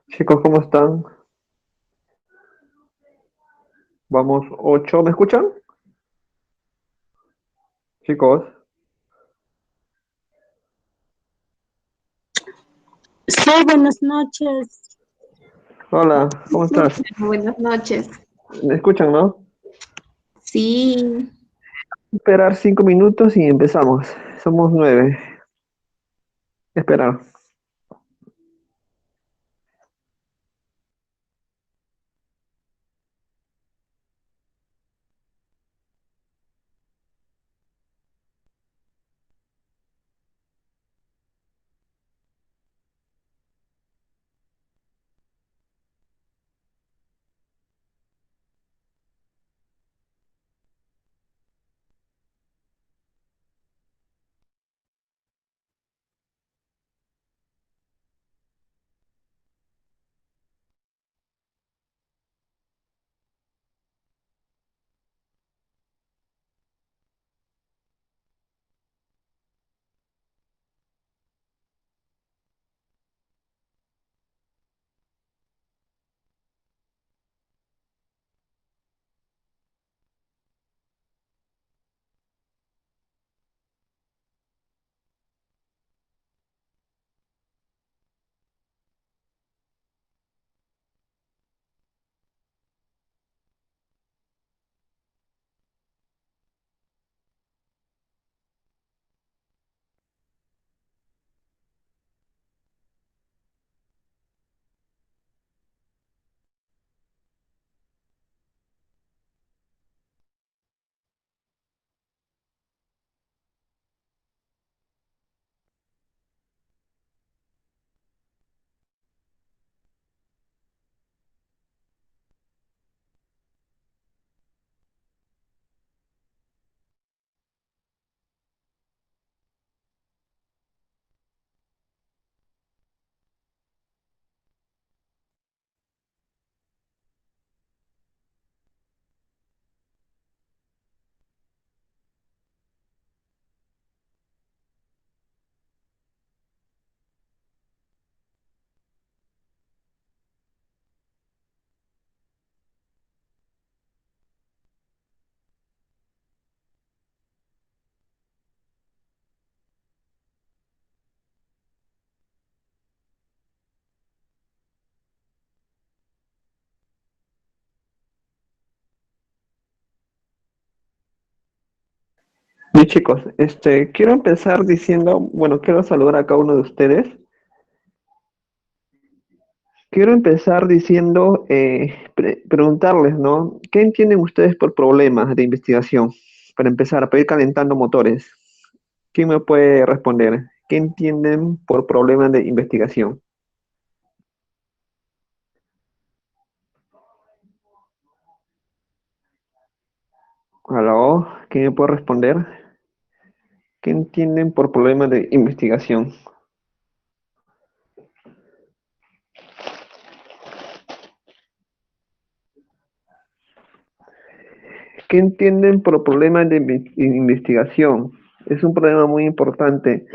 Chicos, ¿cómo están? Vamos, 8. ¿Me escuchan? Chicos, Sí, buenas noches. hola, ¿cómo estás? Buenas noches. ¿Me escuchan, no? Sí, Esperar 5 minutos y empezamos. Somos 9. Esperar. Bien, chicos, quiero empezar diciendo, bueno, quiero saludar a cada uno de ustedes. Quiero empezar diciendo, preguntarles, ¿no? ¿Qué entienden ustedes por problemas de investigación? Para empezar, para ir calentando motores. ¿Quién me puede responder? ¿Qué entienden por problemas de investigación? ¿Aló? ¿Quién me puede responder? ¿Qué entienden por problemas de investigación? ¿Qué entienden por problemas de investigación? Es un problema muy importante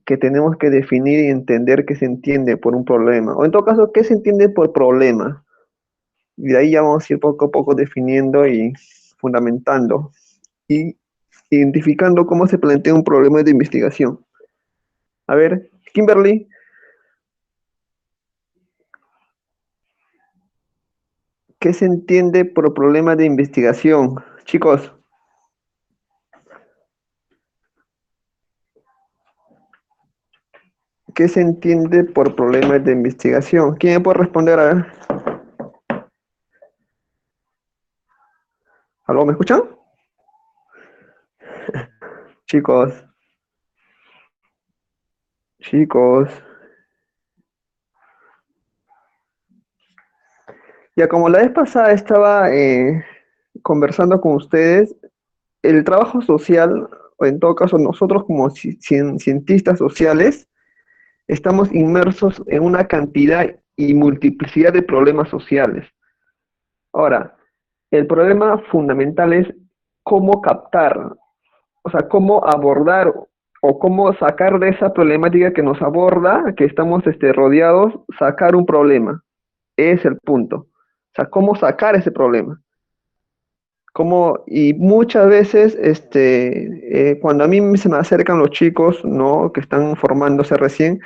que tenemos que definir y entender qué se entiende por un problema. O en todo caso, ¿qué se entiende por problema? Y de ahí ya vamos a ir poco a poco definiendo y fundamentando y identificando cómo se plantea un problema de investigación. A ver, Kimberly, ¿qué se entiende por problema de investigación? Chicos, ¿qué se entiende por problemas de investigación? ¿Quién me puede responder? A ver. ¿Aló, me escuchan? Chicos, chicos. Ya como la vez pasada estaba conversando con ustedes, el trabajo social, o en todo caso nosotros como cientistas sociales, estamos inmersos en una cantidad y multiplicidad de problemas sociales. Ahora, el problema fundamental es cómo captar, o sea, cómo abordar o cómo sacar de esa problemática que nos aborda, que estamos rodeados, sacar un problema. Es el punto. O sea, ¿cómo sacar ese problema? Y muchas veces, cuando a mí se me acercan los chicos, ¿no? Que están formándose recién,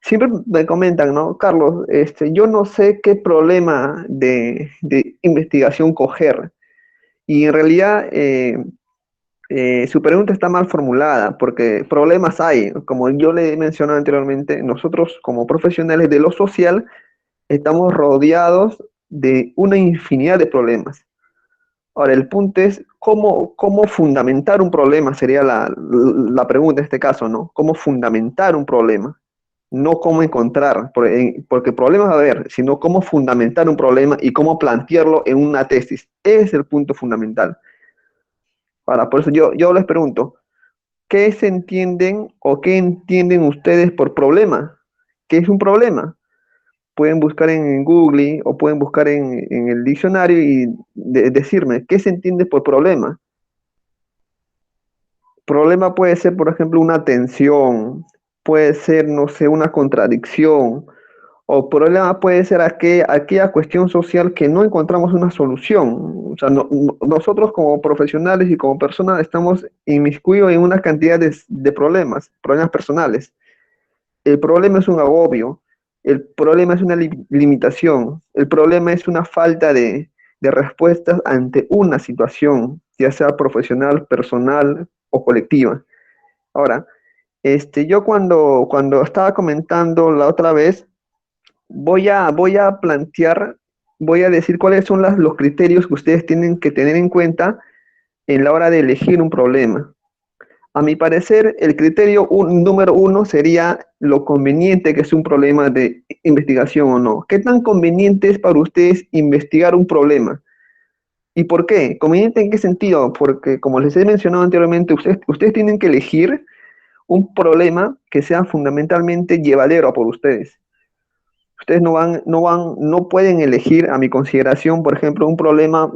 siempre me comentan, ¿no? Carlos, yo no sé qué problema de investigación coger. Y en realidad, su pregunta está mal formulada, porque problemas hay. Como yo le he mencionado anteriormente, nosotros como profesionales de lo social estamos rodeados de una infinidad de problemas. Ahora, el punto es cómo fundamentar un problema, sería la pregunta en este caso, ¿no? ¿Cómo fundamentar un problema? No cómo encontrar, porque problemas va a haber, sino cómo fundamentar un problema y cómo plantearlo en una tesis. Ese es el punto fundamental. Ahora, por eso yo les pregunto, ¿qué se entienden o qué entienden ustedes por problema? ¿Qué es un problema? Pueden buscar en Google o pueden buscar en el diccionario y decirme, ¿qué se entiende por problema? Problema puede ser, por ejemplo, una tensión, puede ser, no sé, una contradicción, o problema puede ser aquella cuestión social que no encontramos una solución. O sea, nosotros como profesionales y como personas estamos inmiscuidos en una cantidad de problemas personales. El problema es un agobio, el problema es una limitación, el problema es una falta de respuestas ante una situación, ya sea profesional, personal o colectiva. Ahora, yo cuando estaba comentando la otra vez, voy a plantear, voy a decir cuáles son los criterios que ustedes tienen que tener en cuenta en la hora de elegir un problema. A mi parecer, el criterio número uno sería lo conveniente que es un problema de investigación o no. ¿Qué tan conveniente es para ustedes investigar un problema? ¿Y por qué? ¿Conveniente en qué sentido? Porque, como les he mencionado anteriormente, ustedes tienen que elegir un problema que sea fundamentalmente llevadero por ustedes. Ustedes no pueden elegir, a mi consideración, por ejemplo, un problema,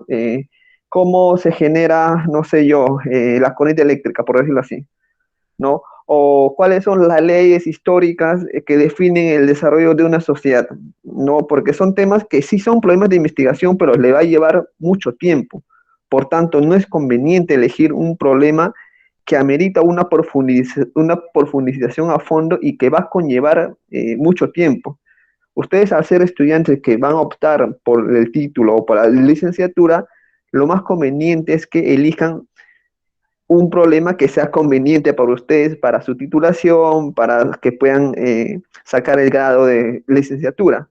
cómo se genera, no sé yo, la corriente eléctrica, por decirlo así, ¿no? O cuáles son las leyes históricas que definen el desarrollo de una sociedad, ¿no? Porque son temas que sí son problemas de investigación, pero le va a llevar mucho tiempo. Por tanto, no es conveniente elegir un problema que amerita una profundización a fondo y que va a conllevar mucho tiempo. Ustedes, al ser estudiantes que van a optar por el título o por la licenciatura, lo más conveniente es que elijan un problema que sea conveniente para ustedes, para su titulación, para que puedan sacar el grado de licenciatura.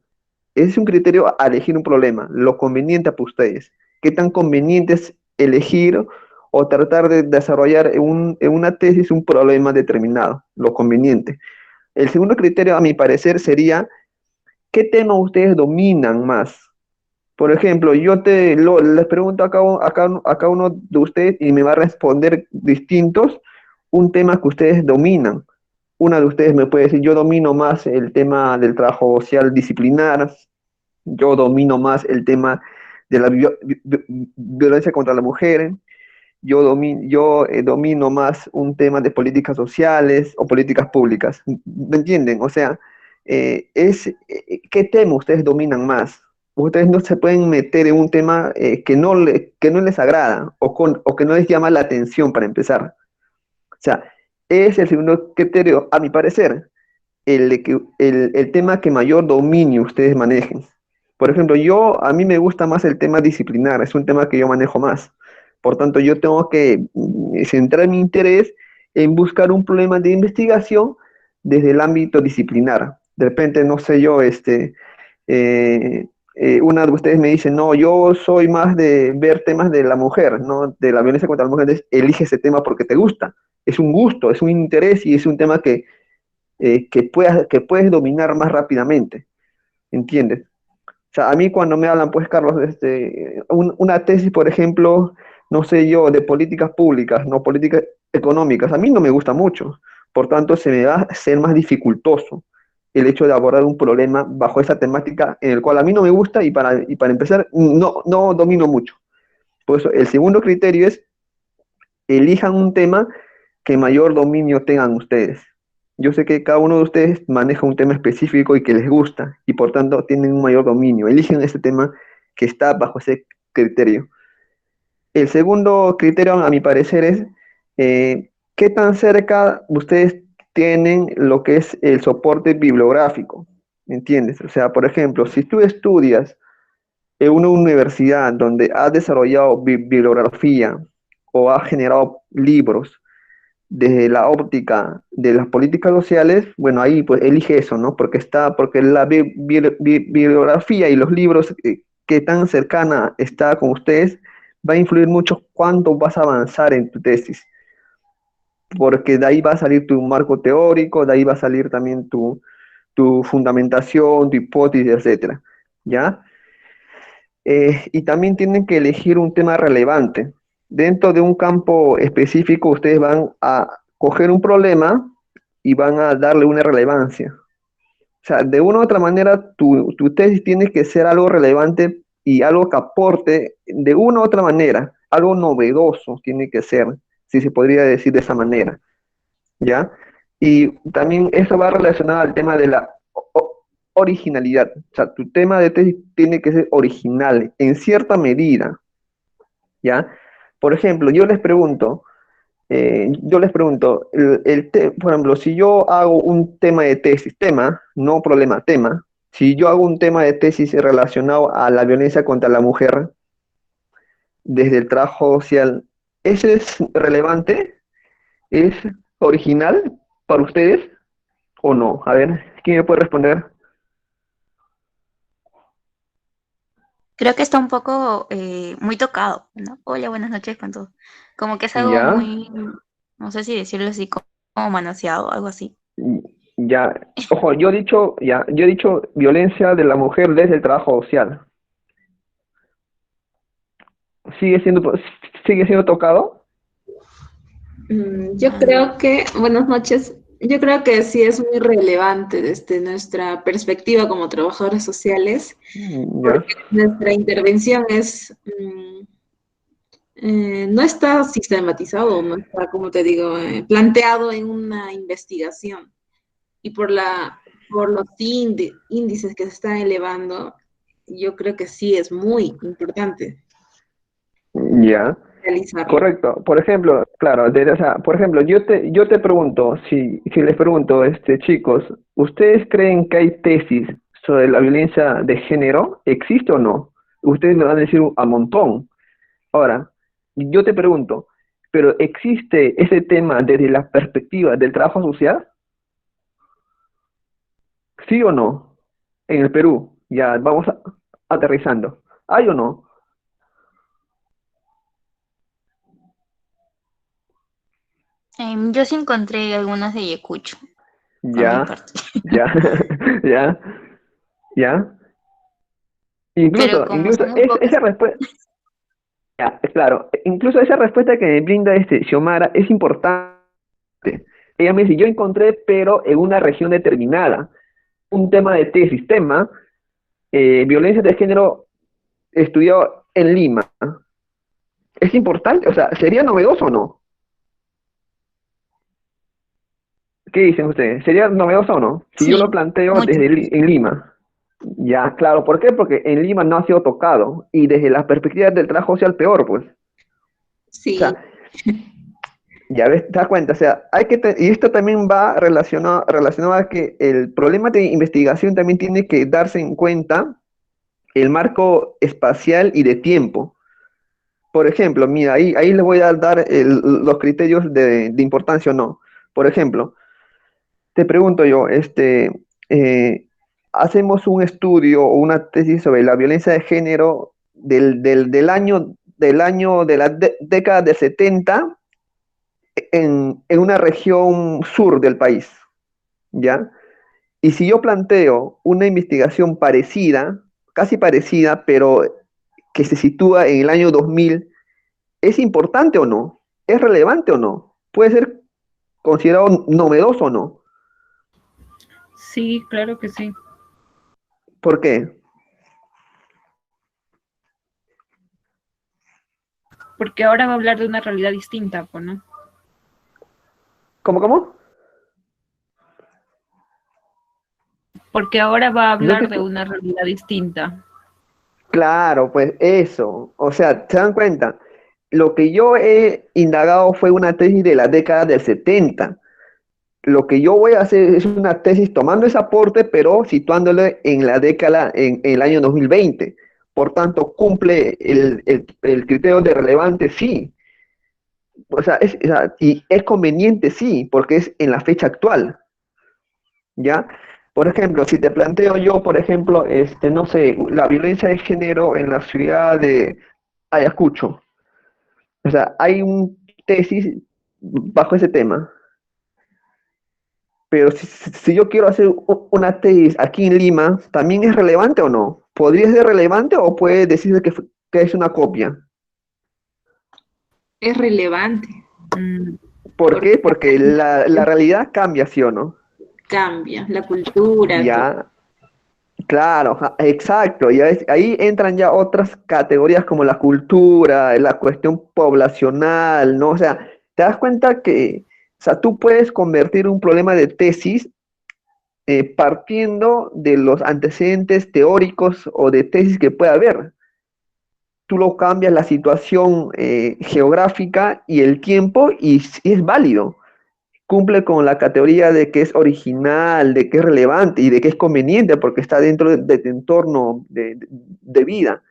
Ese es un criterio a elegir un problema, lo conveniente para ustedes. ¿Qué tan conveniente es elegir o tratar de desarrollar en una tesis un problema determinado? Lo conveniente. El segundo criterio, a mi parecer, sería ¿qué tema ustedes dominan más? Por ejemplo, les pregunto a cada uno de ustedes y me va a responder distintos un tema que ustedes dominan. Una de ustedes me puede decir, yo domino más el tema del trabajo social disciplinar, yo domino más el tema de la violencia contra la mujer, domino más un tema de políticas sociales o políticas públicas. ¿Me entienden? O sea, ¿qué tema ustedes dominan más? Ustedes no se pueden meter en un tema que no les agrada o que no les llama la atención para empezar. O sea, es el segundo criterio, a mi parecer, el tema que mayor dominio ustedes manejen. Por ejemplo, a mí me gusta más el tema disciplinar, es un tema que yo manejo más. Por tanto, yo tengo que centrar mi interés en buscar un problema de investigación desde el ámbito disciplinar. De repente, no sé yo, una de ustedes me dice, no, yo soy más de ver temas de la mujer, ¿no? De la violencia contra la mujer, entonces elige ese tema porque te gusta. Es un gusto, es un interés y es un tema que puedes dominar más rápidamente, ¿entiendes? O sea, a mí cuando me hablan, pues, Carlos, una tesis, por ejemplo, no sé yo, de políticas públicas, no políticas económicas, a mí no me gusta mucho. Por tanto, se me va a hacer más dificultoso el hecho de abordar un problema bajo esa temática en el cual a mí no me gusta y para empezar, no domino mucho. Por eso, el segundo criterio es elijan un tema que mayor dominio tengan ustedes. Yo sé que cada uno de ustedes maneja un tema específico y que les gusta, y por tanto tienen un mayor dominio. Eligen ese tema que está bajo ese criterio. El segundo criterio, a mi parecer, es qué tan cerca ustedes tienen lo que es el soporte bibliográfico, ¿me entiendes? O sea, por ejemplo, si tú estudias en una universidad donde has desarrollado bibliografía o has generado libros desde la óptica de las políticas sociales, bueno, ahí pues elige eso, ¿no? Porque la bibliografía y los libros que tan cercana está con ustedes va a influir mucho cuánto vas a avanzar en tu tesis, porque de ahí va a salir tu marco teórico, de ahí va a salir también tu fundamentación, tu hipótesis, etcétera, ¿ya? Y también tienen que elegir un tema relevante. Dentro de un campo específico, ustedes van a coger un problema y van a darle una relevancia. O sea, de una u otra manera, tu tesis tiene que ser algo relevante y algo que aporte de una u otra manera, algo novedoso tiene que ser, si se podría decir de esa manera, ¿ya? Y también eso va relacionado al tema de la originalidad. O sea, tu tema de tesis tiene que ser original en cierta medida, ¿ya? Por ejemplo, por ejemplo, si yo hago un tema de tesis, tema, no problema, tema, si yo hago un tema de tesis relacionado a la violencia contra la mujer desde el trabajo social, ¿eso es relevante? ¿Es original para ustedes o no? A ver, ¿quién me puede responder? Creo que está un poco muy tocado, ¿no? Hola, buenas noches con todos. Como que es algo Ya, muy, no sé si decirlo así, como manoseado, algo así. ya. Ojo, yo he dicho violencia de la mujer desde el trabajo social. ¿Sigue siendo, sigue siendo tocado? Yo Mm, creo que, buenas noches, yo creo que sí es muy relevante desde nuestra perspectiva como trabajadores sociales, Ya. porque nuestra intervención no está sistematizado, no está, como te digo, planteado en una investigación. Y por los índices que se están elevando, yo creo que sí es muy importante Ya. realizarlo. Correcto. Por ejemplo, claro, o sea, por ejemplo, yo te pregunto, si les pregunto, chicos, ¿ustedes creen que hay tesis sobre la violencia de género? ¿Existe o no? Ustedes me van a decir a montón. Ahora, yo te pregunto, ¿pero existe ese tema desde la perspectiva del trabajo social? ¿Sí o no? En el Perú, ya vamos aterrizando. ¿Hay o no? yo sí encontré algunas de Yecucho, por mi Ya, parte. ya, ya, ya. Pero Incluso, como incluso son muy pocas, esa respuesta, claro, incluso esa respuesta que me brinda Xiomara es importante. Ella me dice, yo encontré, pero en una región determinada, un tema de tesis, tema, violencia de género estudiado en Lima. ¿Es importante? O sea, ¿sería novedoso o no? ¿Qué dicen ustedes? ¿Sería novedoso o no? Si yo lo sí, planteo mucho. en Lima. Ya, claro, ¿por qué? Porque en Lima no ha sido tocado y desde la perspectiva del trabajo social peor, pues. O sea, Sí, ya ves, te das cuenta, o sea, y esto también va relacionado a que el problema de investigación también tiene que darse en cuenta el marco espacial y de tiempo. Por ejemplo, mira, ahí les voy a dar los criterios de importancia o no. Por ejemplo, te pregunto yo, eh, hacemos un estudio o una tesis sobre la violencia de género del año de la década de 70 en una región sur del país, ¿ya? Y si yo planteo una investigación parecida, casi parecida, pero que se sitúa en el año 2000, ¿es importante o no? ¿Es relevante o no? ¿Puede ser considerado novedoso o no? Sí, claro que sí. ¿Por qué? Porque ahora va a hablar de una realidad distinta, pues, ¿no? ¿Cómo, cómo? Porque ahora va a No es hablar de que una realidad distinta. claro, pues eso. O sea, ¿se dan cuenta? Lo que yo he indagado fue una tesis de la década del 70. Lo que yo voy a hacer es una tesis tomando ese aporte, pero situándole en la década, en el año 2020. Por tanto, cumple el criterio de relevante, sí. O sea, y es conveniente, sí, porque es en la fecha actual, ¿ya? Por ejemplo, si te planteo yo, por ejemplo, no sé, la violencia de género en la ciudad de Ayacucho. O sea, hay un tesis bajo ese tema. Pero si yo quiero hacer una tesis aquí en Lima, ¿también es relevante o no? ¿Podría ser relevante o puede decirse que es una copia? Es relevante, Mm, ¿Por porque qué? Porque la realidad cambia, ¿sí o no? cambia la cultura, todo. Ya, claro, ajá, exacto. Ahí entran ya otras categorías como la cultura, la cuestión poblacional, ¿no? O sea, te das cuenta que, o sea, tú puedes convertir un problema de tesis partiendo de los antecedentes teóricos o de tesis que pueda haber. Tú lo cambias la situación geográfica y el tiempo y es válido. Cumple con la categoría de que es original, de que es relevante y de que es conveniente porque está dentro de tu entorno de vida.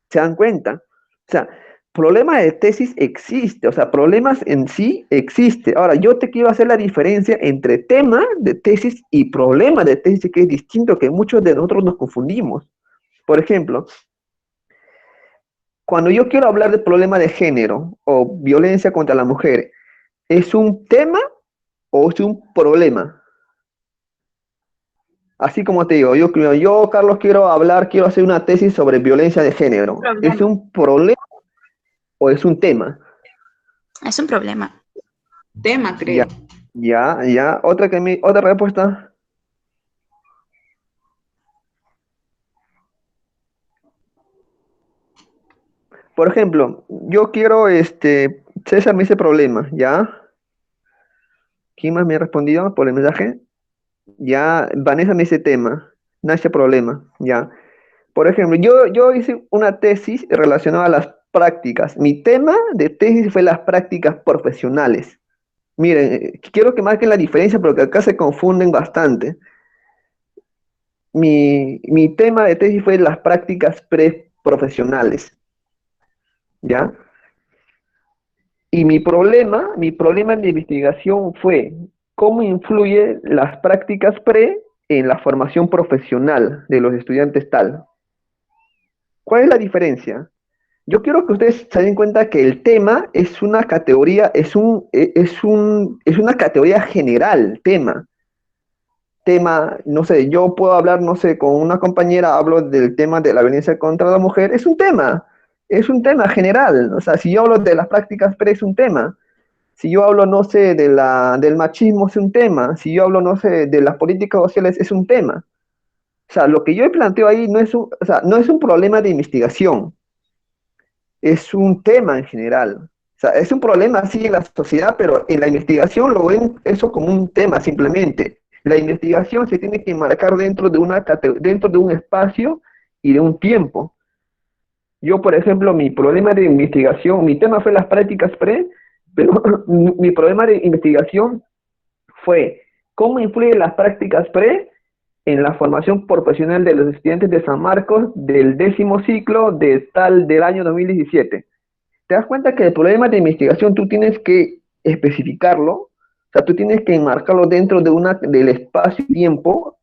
¿Se dan cuenta? O sea, problema de tesis existe, o sea, problemas en sí existe. Ahora, yo te quiero hacer la diferencia entre tema de tesis y problema de tesis, que es distinto, que muchos de nosotros nos confundimos. Por ejemplo, cuando yo quiero hablar de problema de género o violencia contra la mujer, ¿es un tema o es un problema? Así como te digo, yo, Carlos, quiero hacer una tesis sobre violencia de género. ¿Es problema. un problema o es un tema? Es un problema. Tema, Ya, creo. ya. Otra respuesta. Por ejemplo, yo quiero, César me dice problema, ¿ya? ¿Quién más me ha respondido por el mensaje? Ya, Vanessa me dice tema, Nacia problema, ya. Por ejemplo, yo hice una tesis relacionada a las prácticas. Mi tema de tesis fue las prácticas profesionales. Miren, quiero que marquen la diferencia porque acá se confunden bastante. Mi tema de tesis fue las prácticas preprofesionales, ¿ya? Y mi problema de investigación fue cómo influye las prácticas pre en la formación profesional de los estudiantes tal. ¿Cuál es la diferencia? Yo quiero que ustedes se den cuenta que el tema es una categoría, es una categoría general, tema, no sé, yo puedo hablar, no sé, con una compañera, hablo del tema de la violencia contra la mujer, es un tema general, o sea, si yo hablo de las prácticas pre, es un tema, si yo hablo, no sé, del machismo, es un tema, si yo hablo, no sé, de las políticas sociales, es un tema. O sea, lo que yo planteo ahí o sea, no es un problema de investigación, es un tema en general. O sea, es un problema así en la sociedad, pero en la investigación lo ven eso como un tema simplemente. La investigación se tiene que marcar dentro de un espacio y de un tiempo. Yo, por ejemplo, mi problema de investigación, mi tema fue las prácticas pre, pero mi problema de investigación fue cómo influyen las prácticas pre en la formación profesional de los estudiantes de San Marcos del 10º ciclo del año 2017. Te das cuenta que el problema de investigación tú tienes que especificarlo, o sea, tú tienes que enmarcarlo dentro del espacio-tiempo,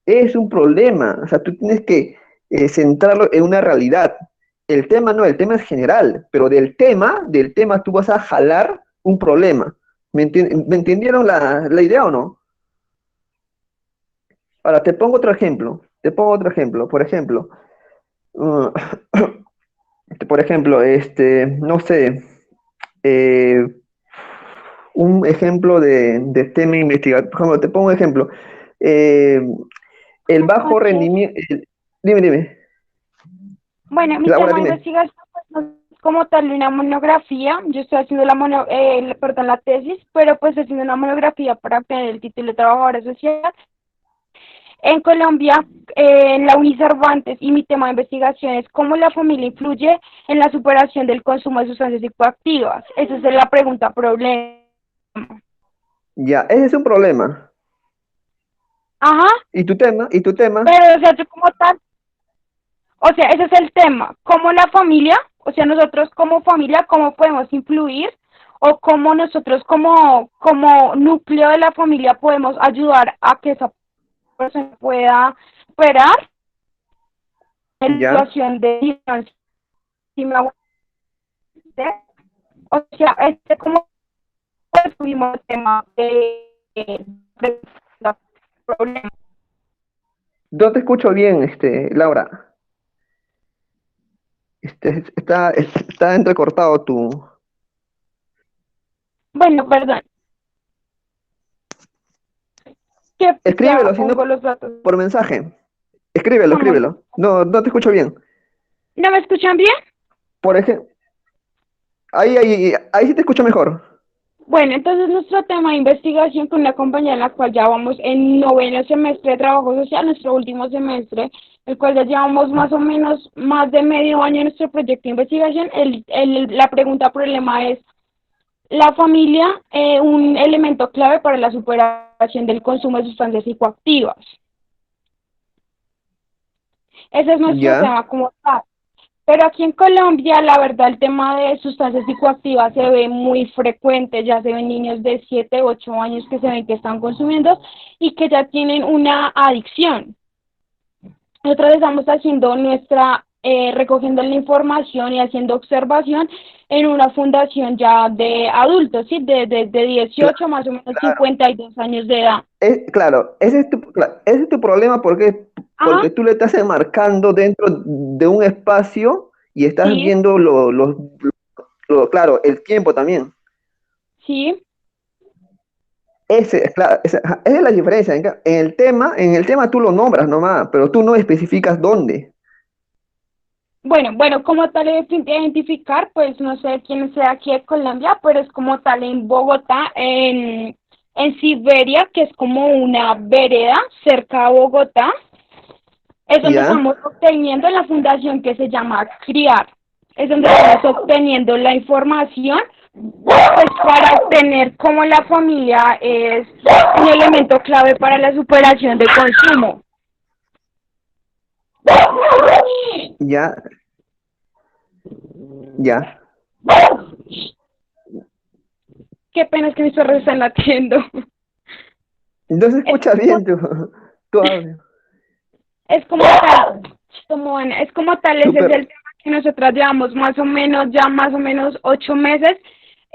es un problema, o sea, tú tienes que centrarlo en una realidad. El tema no, el tema es general, pero del tema tú vas a jalar un problema. ¿Me entendieron la idea o no? Ahora, te pongo otro ejemplo, uh, por ejemplo, no sé, eh, un ejemplo de tema investigativo. Como te pongo un ejemplo. Eh, el Buenas bajo noches. rendimiento. Dime. Bueno, mi Laura, tema de dime. investigación pues, no es como tal una monografía. Yo estoy haciendo la tesis, pero pues estoy haciendo una monografía para obtener el título de trabajadora social. En Colombia, en la Unicervantes, y mi tema de investigación es cómo la familia influye en la superación del consumo de sustancias psicoactivas. Esa es la pregunta problema. Ya, ese es un problema. Ajá, ¿Y tu tema? ¿Y tu tema? pero o sea, yo como tal, o sea, ese es el tema. ¿Cómo la familia, o sea, nosotros como familia, cómo podemos influir o cómo nosotros como núcleo de la familia podemos ayudar a que esa persona pueda superar la Ya. situación de violencia? Si me hago entender. O sea, como tuvimos el tema de los problemas. No te escucho bien, Laura. Está entrecortado tu... Bueno, perdón, que Escríbelo, ya si no, pongo los datos. por mensaje. Escríbelo, Vamos. escríbelo. No, no te escucho bien. ¿No me escuchan bien? Por ejemplo, ahí sí te escucho mejor. Bueno, entonces nuestro tema de investigación con una compañía en la cual ya vamos en noveno semestre de trabajo social, nuestro último semestre, el cual ya llevamos más o menos más de medio año en nuestro proyecto de investigación. La pregunta problema es, ¿la familia un elemento clave para la superación del consumo de sustancias psicoactivas? Ese es nuestro Ya, tema como tal. Pero aquí en Colombia, la verdad, el tema de sustancias psicoactivas se ve muy frecuente. Ya se ven niños de 7, 8 años que se ven que están consumiendo y que ya tienen una adicción. Nosotros estamos haciendo recogiendo la información y haciendo observación en una fundación ya de adultos, ¿sí? De claro, 18 más o menos claro. 52 años de edad. Claro, ese es tu problema Ajá, porque tú le estás enmarcando dentro de un espacio y estás sí, viendo claro, el tiempo también. sí. Claro, esa es la diferencia. En el tema tú lo nombras nomás, pero tú no especificas dónde. Bueno, como tal identificar, pues no sé quién sea aquí de Colombia, pero es como tal en Bogotá, en Siberia, que es como una vereda cerca a Bogotá, es donde ¿Ya? estamos obteniendo la fundación que se llama CRIAR, es donde estamos obteniendo la información, pues para obtener cómo la familia es un elemento clave para la superación de consumo. ¿Ya? ¿Ya? Qué pena es que mis perros están latiendo. Entonces Es escucha como bien tu audio. Es como tal, es como tal, ese es Súper. el tema que nosotras llevamos más o menos 8 meses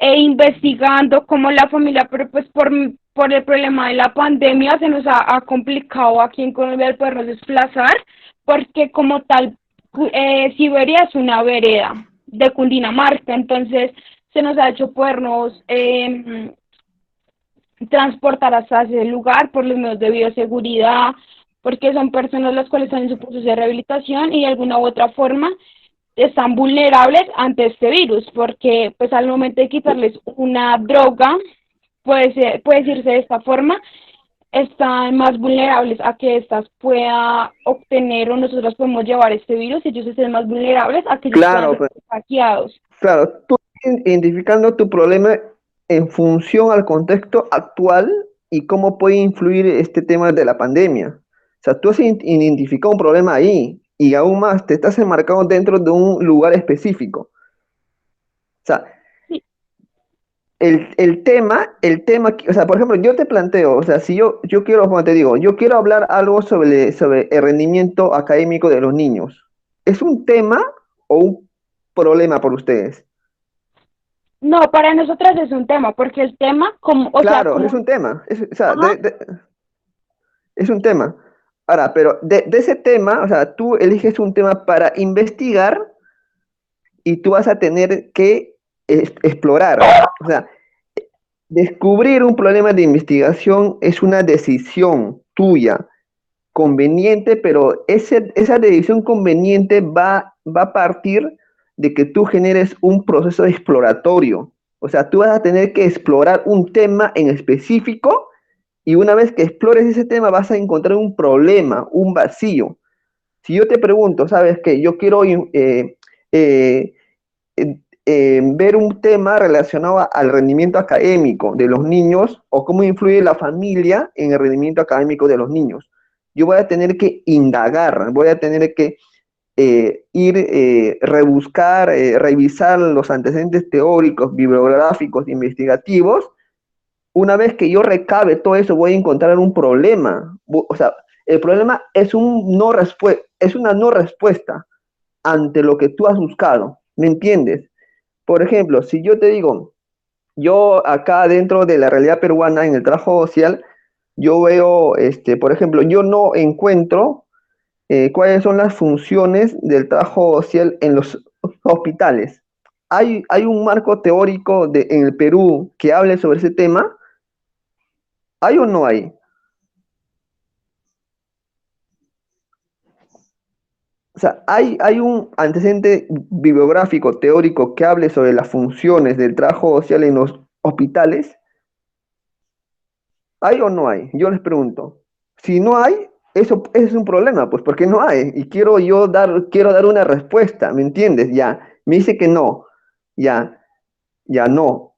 investigando cómo la familia, pero pues por el problema de la pandemia se nos ha complicado aquí en Colombia el podernos desplazar, porque como tal, Siberia es una vereda de Cundinamarca, entonces se nos ha hecho podernos transportar hasta ese lugar por los medios de bioseguridad, porque son personas las cuales están en su proceso de rehabilitación y de alguna u otra forma están vulnerables ante este virus, porque pues al momento de quitarles una droga, puede decirse de esta forma, están más vulnerables a que éstas pueda obtener o nosotros podemos llevar este virus, ellos estén más vulnerables a que ellos puedan Claro, ser contagiados. claro, tú identificando tu problema en función al contexto actual y cómo puede influir este tema de la pandemia. O sea, tú has identificado un problema ahí y aún más te estás enmarcado dentro de un lugar específico. O sea, Sí, o sea, por ejemplo, yo te planteo, o sea, si yo quiero, como te digo, yo quiero hablar algo sobre el rendimiento académico de los niños. ¿Es un tema o un problema por ustedes? no, para nosotras es un tema, porque el tema, como, o sea, Claro, es como, un tema, o sea, ajá, es un tema. Ahora, pero de ese tema, o sea, tú eliges un tema para investigar y tú vas a tener que explorar. O sea, descubrir un problema de investigación es una decisión tuya, conveniente, pero esa decisión conveniente va a partir de que tú generes un proceso exploratorio. O sea, tú vas a tener que explorar un tema en específico Y una vez que explores ese tema vas a encontrar un problema, un vacío. Si yo te pregunto, ¿sabes qué? Yo quiero eh, ver un tema relacionado al rendimiento académico de los niños o cómo influye la familia en el rendimiento académico de los niños. Yo voy a tener que indagar, voy a tener que rebuscar, revisar los antecedentes teóricos, bibliográficos, investigativos. Una vez que yo recabe todo eso, voy a encontrar un problema. O sea, el problema es es una no respuesta ante lo que tú has buscado. ¿Me entiendes? Por ejemplo, si yo te digo, yo acá dentro de la realidad peruana en el trabajo social, yo veo, por ejemplo, yo no encuentro cuáles son las funciones del trabajo social en los hospitales. ¿Hay un marco teórico en el Perú que hable sobre ese tema? ¿Hay o no hay? O sea, ¿hay un antecedente bibliográfico teórico que hable sobre las funciones del trabajo social en los hospitales? ¿Hay o no hay? Yo les pregunto. Si no hay, eso es un problema, pues porque no hay. Y quiero dar una respuesta, ¿me entiendes? Ya, me dice que no, ya, ya no.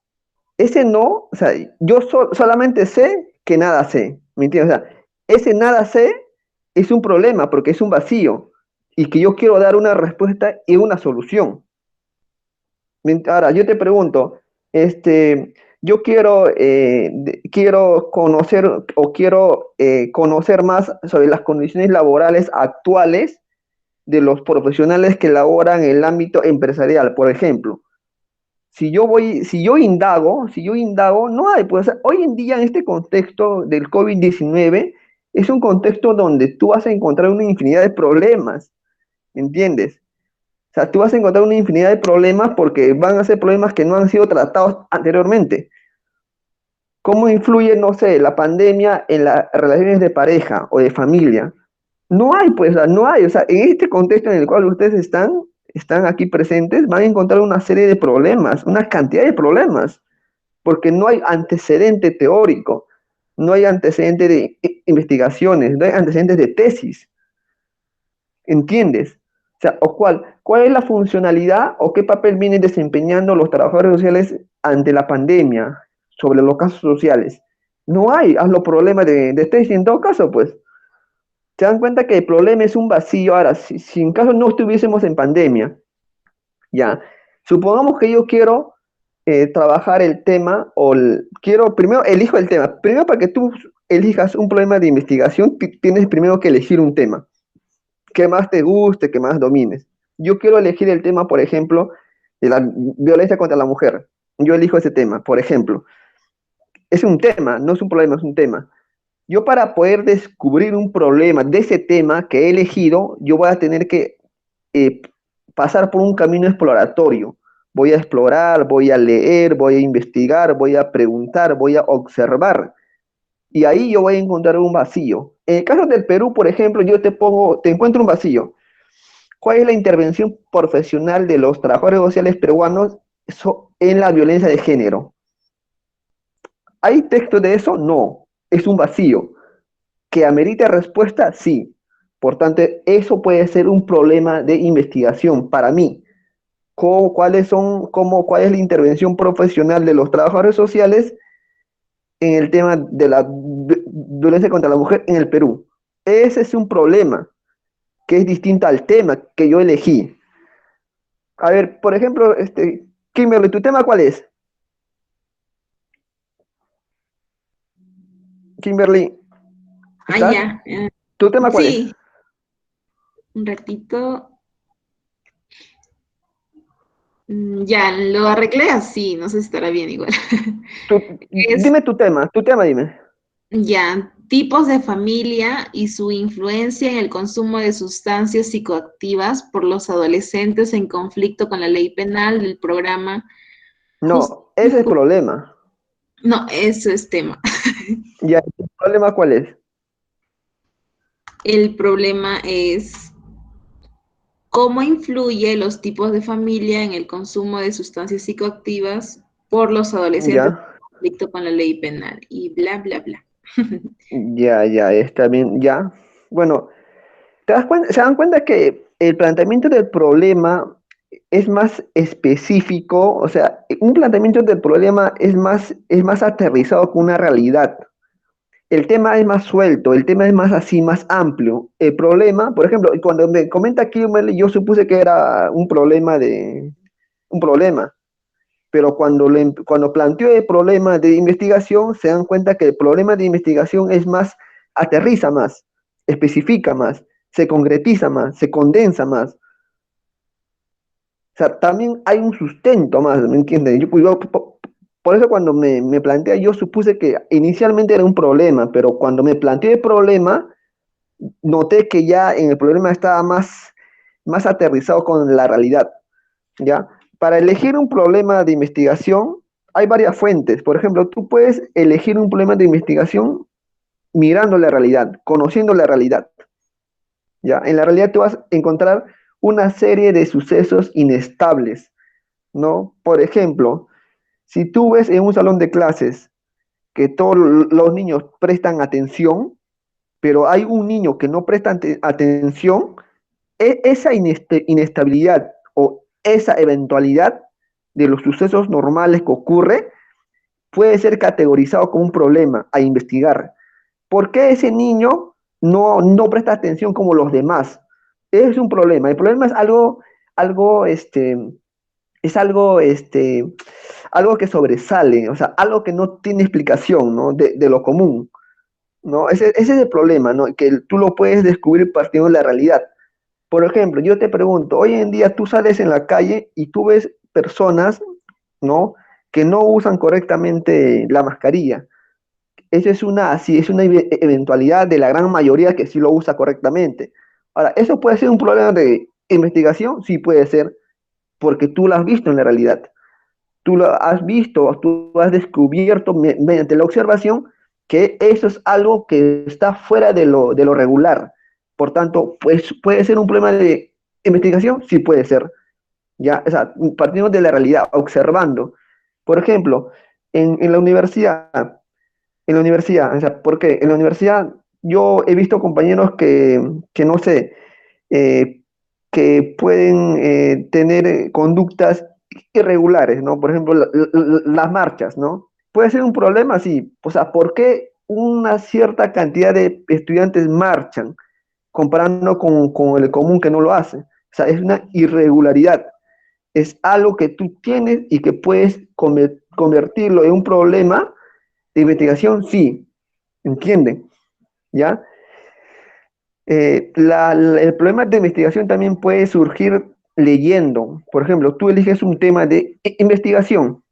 Ese no, o sea, yo solamente sé que nada sé, ¿me entiendes? O sea, ese nada sé es un problema porque es un vacío y que yo quiero dar una respuesta y una solución. Ahora, yo te pregunto, yo quiero conocer o quiero conocer más sobre las condiciones laborales actuales de los profesionales que laboran en el ámbito empresarial, por ejemplo. Si yo indago, no hay, pues hoy en día en este contexto del COVID-19 es un contexto donde tú vas a encontrar una infinidad de problemas, ¿entiendes? O sea, tú vas a encontrar una infinidad de problemas porque van a ser problemas que no han sido tratados anteriormente. ¿Cómo influye, no sé, la pandemia en las relaciones de pareja o de familia? No hay, pues, o sea, no hay. O sea, en este contexto en el cual ustedes están aquí presentes, van a encontrar una serie de problemas, una cantidad de problemas, porque no hay antecedente teórico, no hay antecedente de investigaciones, no hay antecedentes de tesis. ¿Entiendes? O sea, ¿cuál es la funcionalidad o qué papel vienen desempeñando los trabajadores sociales ante la pandemia sobre los casos sociales? No hay, haz los problemas de tesis en todo caso, pues. Se dan cuenta que el problema es un vacío. Ahora, si en caso no estuviésemos en pandemia, ya, supongamos que yo quiero trabajar el tema primero elijo el tema. Primero, para que tú elijas un problema de investigación, tienes primero que elegir un tema que más te guste, que más domines. Yo quiero elegir el tema, por ejemplo, de la violencia contra la mujer. Yo elijo ese tema, por ejemplo. Es un tema, no es un problema, es un tema. Yo para poder descubrir un problema de ese tema que he elegido, yo voy a tener que eh, pasar por un camino exploratorio. Voy a explorar, voy a leer, voy a investigar, voy a preguntar, voy a observar. Y ahí yo voy a encontrar un vacío. En el caso del Perú, por ejemplo, te encuentro un vacío. ¿Cuál es la intervención profesional de los trabajadores sociales peruanos en la violencia de género? ¿Hay texto de eso? No. Es un vacío. ¿Que amerita respuesta? Sí. Por tanto, eso puede ser un problema de investigación para mí. ¿Cuál es la intervención profesional de los trabajadores sociales en el tema de la violencia contra la mujer en el Perú? Ese es un problema que es distinto al tema que yo elegí. A ver, por ejemplo, Kimberly, ¿tu tema cuál es? Kimberly, ¿estás? Ya. ¿Tu tema cuál es? Sí, un ratito. Ya, lo arreglé así, no sé si estará bien igual. Dime tu tema, dime. Ya, tipos de familia y su influencia en el consumo de sustancias psicoactivas por los adolescentes en conflicto con la ley penal del programa. No, ese es el problema. No, eso es tema. ¿Y el problema cuál es? El problema es cómo influye los tipos de familia en el consumo de sustancias psicoactivas por los adolescentes Ya. en conflicto con la ley penal y bla, bla, bla. Ya, está bien, ya. Bueno, se dan cuenta que el planteamiento del problema es más específico, o sea, un planteamiento del problema es más aterrizado que una realidad. El tema es más suelto, el tema es más así, más amplio. El problema, por ejemplo, cuando me comenta Kimmel, yo supuse que era un problema, pero cuando planteó el problema de investigación, se dan cuenta que el problema de investigación es más, aterriza más, especifica más, se concretiza más, se condensa más. O sea, también hay un sustento más, ¿me entiendes? Por eso cuando me plantea, yo supuse que inicialmente era un problema, pero cuando me planteé el problema, noté que ya en el problema estaba más aterrizado con la realidad, ¿ya? Para elegir un problema de investigación hay varias fuentes. Por ejemplo, tú puedes elegir un problema de investigación mirando la realidad, conociendo la realidad, ¿ya? En la realidad tú vas a encontrar una serie de sucesos inestables, ¿no? Por ejemplo, si tú ves en un salón de clases que todos los niños prestan atención, pero hay un niño que no presta atención, esa inestabilidad o esa eventualidad de los sucesos normales que ocurre puede ser categorizado como un problema a investigar. ¿Por qué ese niño no presta atención como los demás? Es un problema. El problema es algo, es algo que sobresale, o sea, algo que no tiene explicación, ¿no? De lo común, ¿no? Ese es el problema, ¿no? Que tú lo puedes descubrir partiendo de la realidad. Por ejemplo, yo te pregunto, hoy en día tú sales en la calle y tú ves personas, ¿no? Que no usan correctamente la mascarilla. Eso es una eventualidad de la gran mayoría que sí lo usa correctamente. Ahora, ¿eso puede ser un problema de investigación? Sí puede ser, porque tú lo has visto en la realidad. Tú lo has visto, tú has descubierto mediante la observación que eso es algo que está fuera de lo regular. Por tanto, pues, ¿puede ser un problema de investigación? Sí puede ser. ¿Ya? O sea, partiendo de la realidad, observando. Por ejemplo, en la universidad, o sea, ¿por qué? En la universidad yo he visto compañeros que no sé, eh, que pueden tener conductas irregulares, ¿no? Por ejemplo, las marchas, ¿no? Puede ser un problema, sí. O sea, ¿por qué una cierta cantidad de estudiantes marchan comparando con el común que no lo hace? O sea, es una irregularidad. Es algo que tú tienes y que puedes convertirlo en un problema de investigación, sí. ¿Entienden? ¿Ya? El problema de investigación también puede surgir leyendo. Por ejemplo, tú eliges un tema de investigación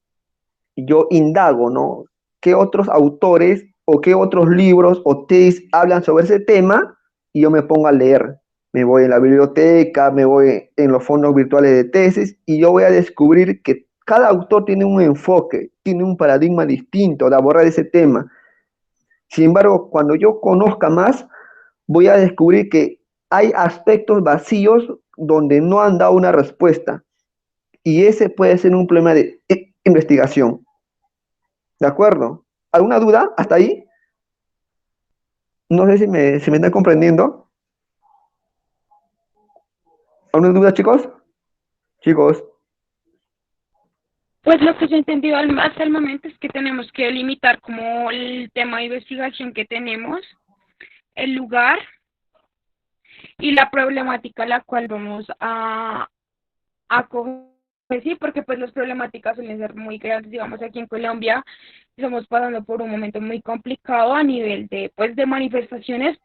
y yo indago, ¿no? ¿Qué otros autores o qué otros libros o tesis hablan sobre ese tema? Y yo me pongo a leer. Me voy en la biblioteca, me voy en los fondos virtuales de tesis y yo voy a descubrir que cada autor tiene un enfoque, tiene un paradigma distinto de abordar ese tema. Sin embargo, cuando yo conozca más, voy a descubrir que hay aspectos vacíos donde no han dado una respuesta. Y ese puede ser un problema de investigación. ¿De acuerdo? ¿Alguna duda hasta ahí? No sé si me están comprendiendo. ¿Alguna duda, chicos? Chicos. Pues lo que yo he entendido hasta el momento es que tenemos que limitar como el tema de investigación que tenemos, el lugar y la problemática a la cual vamos a coger, sí, porque pues las problemáticas suelen ser muy grandes, digamos aquí en Colombia estamos pasando por un momento muy complicado a nivel de, pues, de manifestaciones,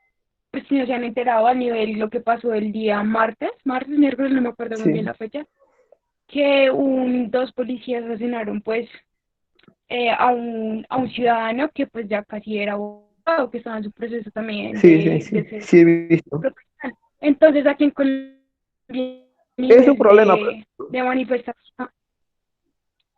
pues si no se han enterado a nivel lo que pasó el día miércoles, no me acuerdo muy bien Sí. la fecha, que dos policías asesinaron pues a un ciudadano que pues ya casi era abogado, que estaba en su proceso también de ser Sí he visto. profesional. Entonces aquí en Colombia Es un nivel problema. de manifestación,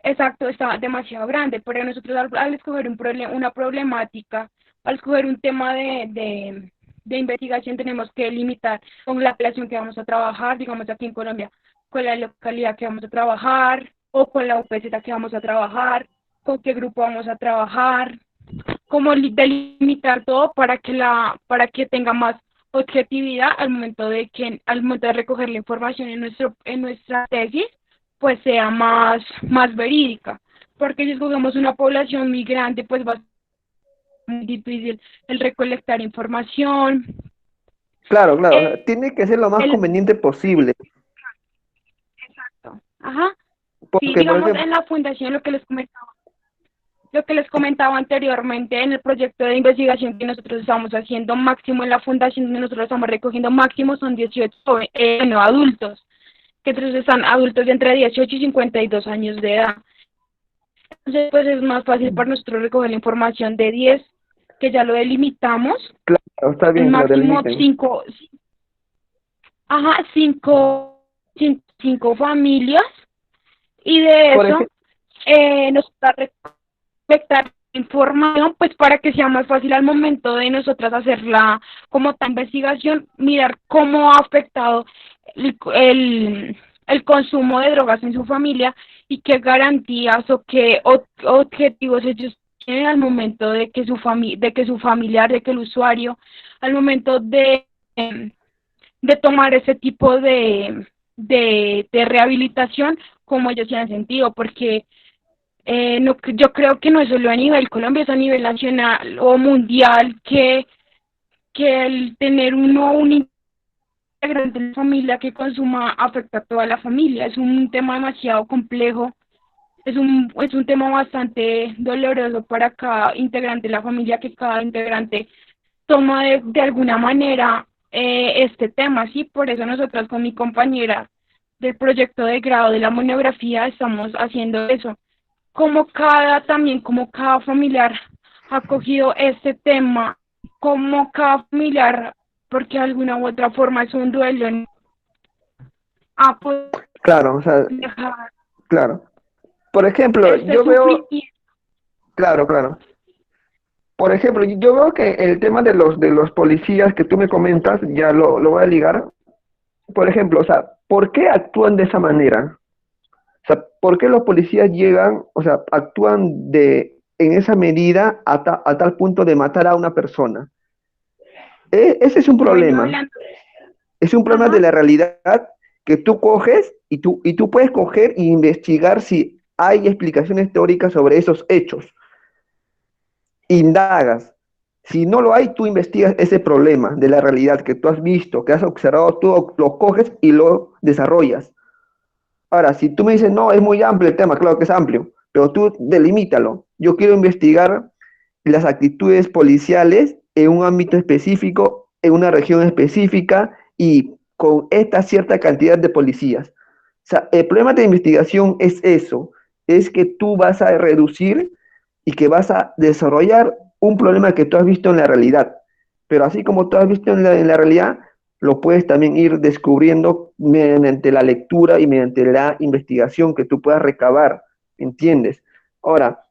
exacto, está demasiado grande, pero nosotros al escoger una problemática, al escoger un tema de investigación tenemos que limitar con la población que vamos a trabajar, digamos aquí en Colombia, con la localidad que vamos a trabajar, o con la UPZ que vamos a trabajar, con qué grupo vamos a trabajar, como delimitar todo para que tenga más objetividad al momento de recoger la información en nuestra tesis, pues sea más verídica. Porque si escogemos una población muy grande, pues va a ser muy difícil el recolectar información. Claro, claro, o sea, tiene que ser lo más El, conveniente posible, ajá, sí, porque, por digamos ejemplo, en la fundación lo que les comentaba anteriormente en el proyecto de investigación que nosotros estamos haciendo máximo en la fundación donde nosotros estamos recogiendo máximo son 18 adultos, que entonces están adultos de entre 18 y 52 años de edad. Entonces, pues es más fácil para nosotros recoger la información de 10, que ya lo delimitamos, claro, está en bien que lo máximo delimiten. 5 familias, y de Por eso ejemplo, nos va a recolectar información, pues para que sea más fácil al momento de nosotras hacer como tal investigación, mirar cómo ha afectado el consumo de drogas en su familia y qué garantías o qué objetivos ellos tienen al momento de que de que su familiar, de que el usuario, al momento de tomar ese tipo de rehabilitación, como ellos se han sentido, porque no, yo creo que no es solo a nivel Colombia, es a nivel nacional o mundial que el tener un integrante de la familia que consuma afecta a toda la familia. Es un tema demasiado complejo, es un tema bastante doloroso para cada integrante de la familia, que cada integrante toma de alguna manera este tema, ¿sí? Por eso nosotros con mi compañera del proyecto de grado de la monografía estamos haciendo eso. Como cada familiar ha cogido este tema, como cada familiar, porque de alguna u otra forma es un duelo, ha podido claro, o sea, dejar claro. Por ejemplo, este yo veo, sufrimiento. claro, claro. Por ejemplo, yo veo que el tema de los policías que tú me comentas, ya lo voy a ligar. Por ejemplo, o sea, ¿por qué actúan de esa manera? O sea, ¿por qué los policías llegan, o sea, actúan en esa medida a tal punto de matar a una persona? Ese es un Bueno, problema. hablando, Es un problema de ajá, la realidad que tú coges y tú puedes coger e investigar si hay explicaciones teóricas sobre esos hechos. Indagas. Si no lo hay, tú investigas ese problema de la realidad que tú has visto, que has observado, tú lo coges y lo desarrollas. Ahora, si tú me dices, no, es muy amplio el tema, claro que es amplio, pero tú delimítalo. Yo quiero investigar las actitudes policiales en un ámbito específico, en una región específica y con esta cierta cantidad de policías. O sea, el problema de investigación es eso, es que tú vas a reducir y que vas a desarrollar un problema que tú has visto en la realidad. Pero así como tú has visto en la realidad, lo puedes también ir descubriendo mediante la lectura y mediante la investigación que tú puedas recabar, ¿entiendes? Ahora,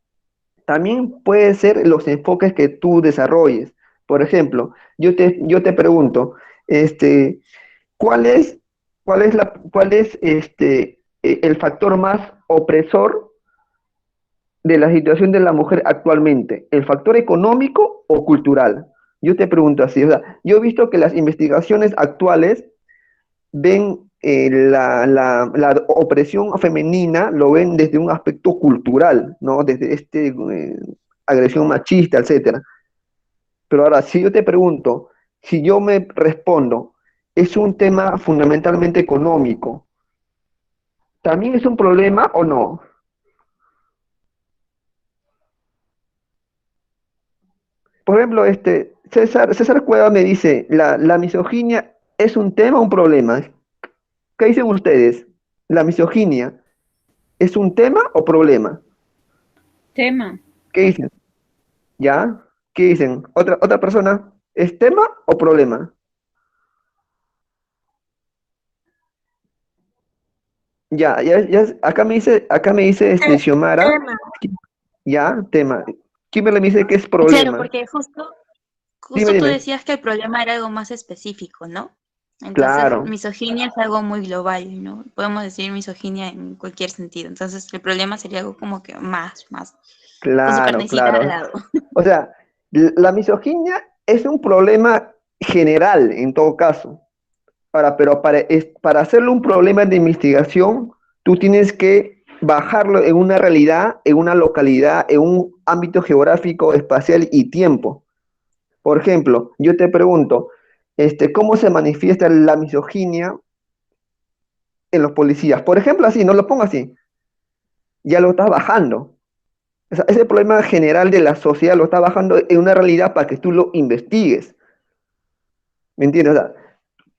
también puede ser los enfoques que tú desarrolles. Por ejemplo, yo te pregunto, este, ¿cuál es, cuál es el factor más opresor de la situación de la mujer actualmente? ¿El factor económico o cultural? Yo te pregunto así, o sea, yo he visto que las investigaciones actuales ven la opresión femenina, lo ven desde un aspecto cultural, ¿no? Desde agresión machista, etcétera. Pero ahora, si yo te pregunto, si yo me respondo, es un tema fundamentalmente económico, ¿también es un problema o no? Por ejemplo, César Cueva me dice, ¿la misoginia es un tema o un problema? ¿Qué dicen ustedes? ¿La misoginia es un tema o problema? Tema. ¿Qué dicen? ¿Ya? ¿Qué dicen? ¿Otra persona? ¿Es tema o problema? Acá me dice Xiomara, Tema. ya, tema. Kimberly me dice que es Claro, problema. porque Dime, justo tú dime. decías que el problema era algo más específico, ¿no? Entonces, Claro, misoginia es algo muy global, ¿no? Podemos decir misoginia en cualquier sentido. Entonces, el problema sería algo como que más, con su claro, carnecita al claro. lado. O sea, La misoginia es un problema general en todo caso. Ahora, pero para hacerlo un problema de investigación, tú tienes que bajarlo en una realidad, en una localidad, en un ámbito geográfico, espacial y tiempo. Por ejemplo, yo te pregunto, ¿cómo se manifiesta la misoginia en los policías? Por ejemplo, así, no lo pongo así, ya lo estás bajando. O sea, ese problema general de la sociedad lo está bajando en una realidad para que tú lo investigues. ¿Me entiendes? O sea,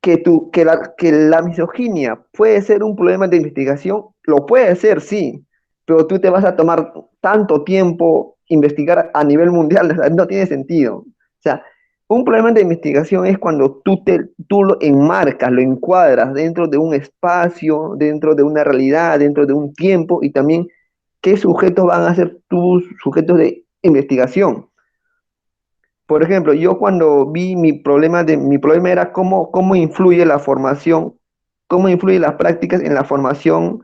que la misoginia puede ser un problema de investigación, lo puede ser, sí, pero tú te vas a tomar tanto tiempo investigar a nivel mundial, o sea, no tiene sentido. O sea, un problema de investigación es cuando tú lo enmarcas, lo encuadras dentro de un espacio, dentro de una realidad, dentro de un tiempo y también qué sujetos van a ser tus sujetos de investigación. Por ejemplo, yo cuando vi mi problema era cómo influye la formación, cómo influye las prácticas en la formación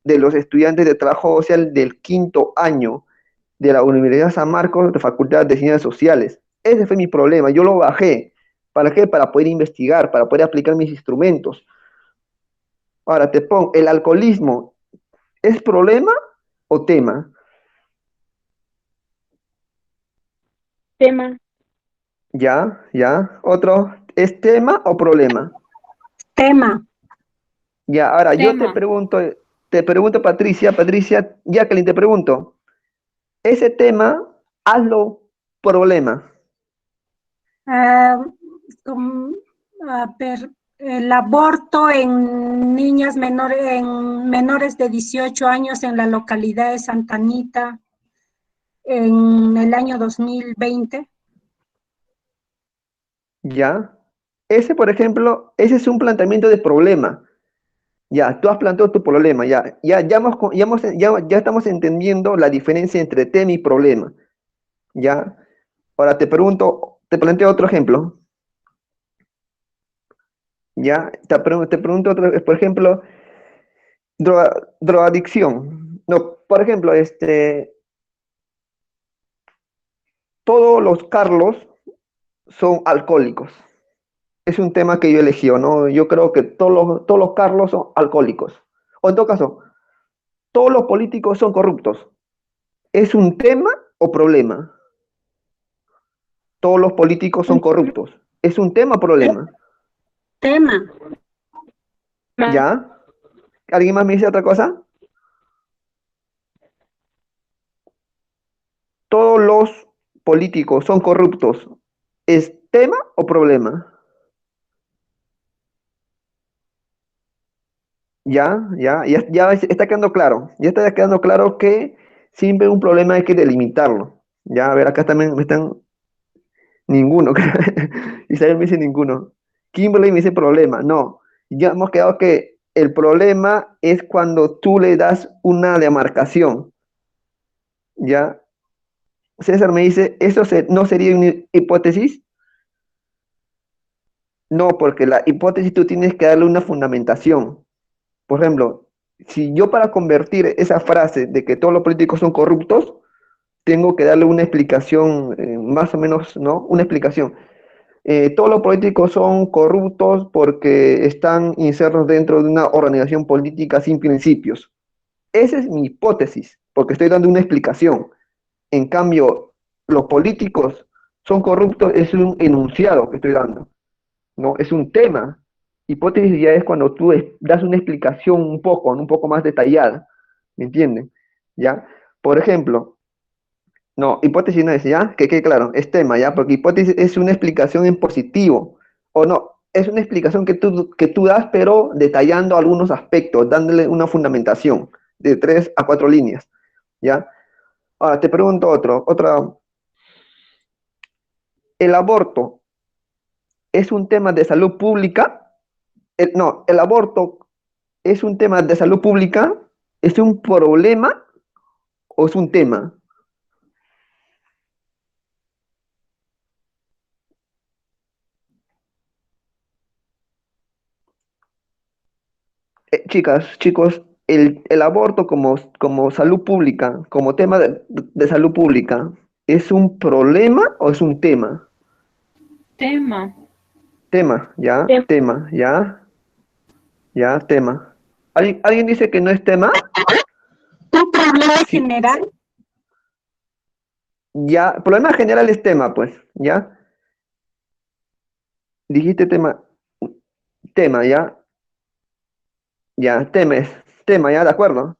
de los estudiantes de trabajo social del quinto año de la Universidad San Marcos de Facultad de Ciencias Sociales. Ese fue mi problema. Yo lo bajé. ¿Para qué? Para poder investigar, para poder aplicar mis instrumentos. Ahora te pongo, ¿el alcoholismo es problema o tema? Tema. Ya, ya. Otro, ¿es tema o problema? Tema. Ya, ahora yo Tema. te pregunto, Patricia, Jacqueline, te pregunto, ese tema, hazlo problema. Ah, com- a ver, el aborto en niñas menores, en menores de 18 años en la localidad de Santa Anita en el año 2020. Ya. Ese, por ejemplo, ese es un planteamiento de problema. Ya, tú has planteado tu problema, ya estamos entendiendo la diferencia entre tema y problema. Ya. Ahora te planteo otro ejemplo. Ya, te pregunto otro, por ejemplo, drogadicción. No, por ejemplo, todos los Carlos son alcohólicos. Es un tema que yo elegí, ¿no? Yo creo que todos los Carlos son alcohólicos. O en todo caso, todos los políticos son corruptos. ¿Es un tema o problema? Todos los políticos son corruptos. ¿Es un tema o problema? Tema. ¿Ya? ¿Alguien más me dice otra cosa? Todos los políticos son corruptos. ¿Es tema o problema? Ya está quedando claro. Ya está quedando claro que siempre un problema hay que delimitarlo. Ya, a ver, acá también me están. Ninguno. Isabel me dice ninguno. Kimberly me dice problema. No. Ya hemos quedado que el problema es cuando tú le das una demarcación. Ya. César me dice, ¿eso no sería una hipótesis? No, porque la hipótesis tú tienes que darle una fundamentación. Por ejemplo, si yo para convertir esa frase de que todos los políticos son corruptos, tengo que darle una explicación, más o menos, ¿no? Una explicación. Todos los políticos son corruptos porque están insertos dentro de una organización política sin principios. Esa es mi hipótesis, porque estoy dando una explicación. En cambio, los políticos son corruptos, es un enunciado que estoy dando, ¿no? Es un tema. Hipótesis ya es cuando tú das una explicación un poco más detallada, ¿me entienden? ¿Ya? Por ejemplo, no, hipótesis no es, ¿ya? Que quede claro, es tema, ¿ya? Porque hipótesis es una explicación en positivo, o no, es una explicación que tú das, pero detallando algunos aspectos, dándole una fundamentación de 3 a 4 líneas, ¿ya? Ahora, te pregunto ¿el aborto es un tema de salud pública? No, ¿el aborto es un tema de salud pública? ¿Es un problema o es un tema? Chicas, chicos, el aborto como salud pública, como tema de salud pública, ¿Es un problema o es un tema? Tema. Tema, ya, Tem- tema, ya, ya, tema. ¿Alguien dice que no es tema? Un problema Sí, general. ya, problema general es tema, pues, ¿ya? Dijiste tema, tema, ya, ya, temes, tema, ya, de acuerdo.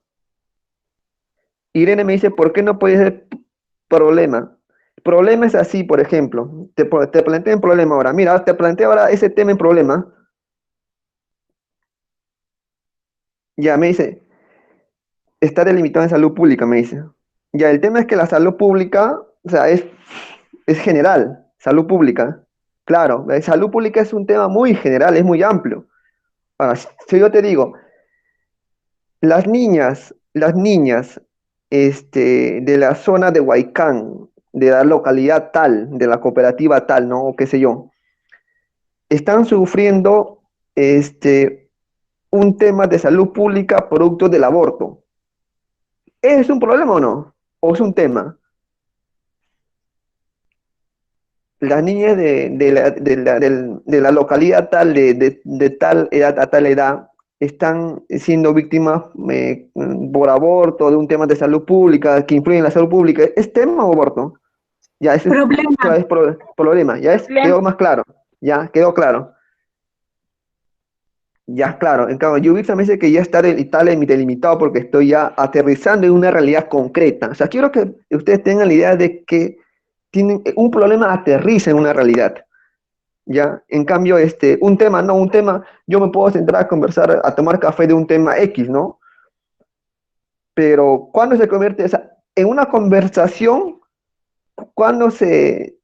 Irene me dice, ¿por qué no puede ser problema? Problema es así, por ejemplo, te planteo un problema ahora. Mira, te planteo ahora ese tema en problema. Ya, me dice, está delimitado en salud pública, me dice. Ya, el tema es que la salud pública, o sea, es general, salud pública. Claro, la salud pública es un tema muy general, es muy amplio. Ahora, si yo te digo, las niñas de la zona de Huaycán, de la localidad tal, de la cooperativa tal, ¿no? O qué sé yo, están sufriendo un tema de salud pública producto del aborto. ¿Es un problema o no? ¿O es un tema? Las niñas de la localidad tal, de tal edad a tal edad, están siendo víctimas por aborto, de un tema de salud pública, que influye en la salud pública. ¿Es tema o aborto? Ya, ese es, Problema. claro, es problema. Quedó más claro. Ya, quedó claro. Ya, claro. En cambio, Ubix me dice que ya está delimitado porque estoy ya aterrizando en una realidad concreta. O sea, quiero que ustedes tengan la idea de que tienen un problema aterriza en una realidad. ¿Ya? En cambio, un tema, yo me puedo centrar a conversar, a tomar café de un tema X, ¿no? Pero cuando se convierte, o sea, en una conversación, cuando se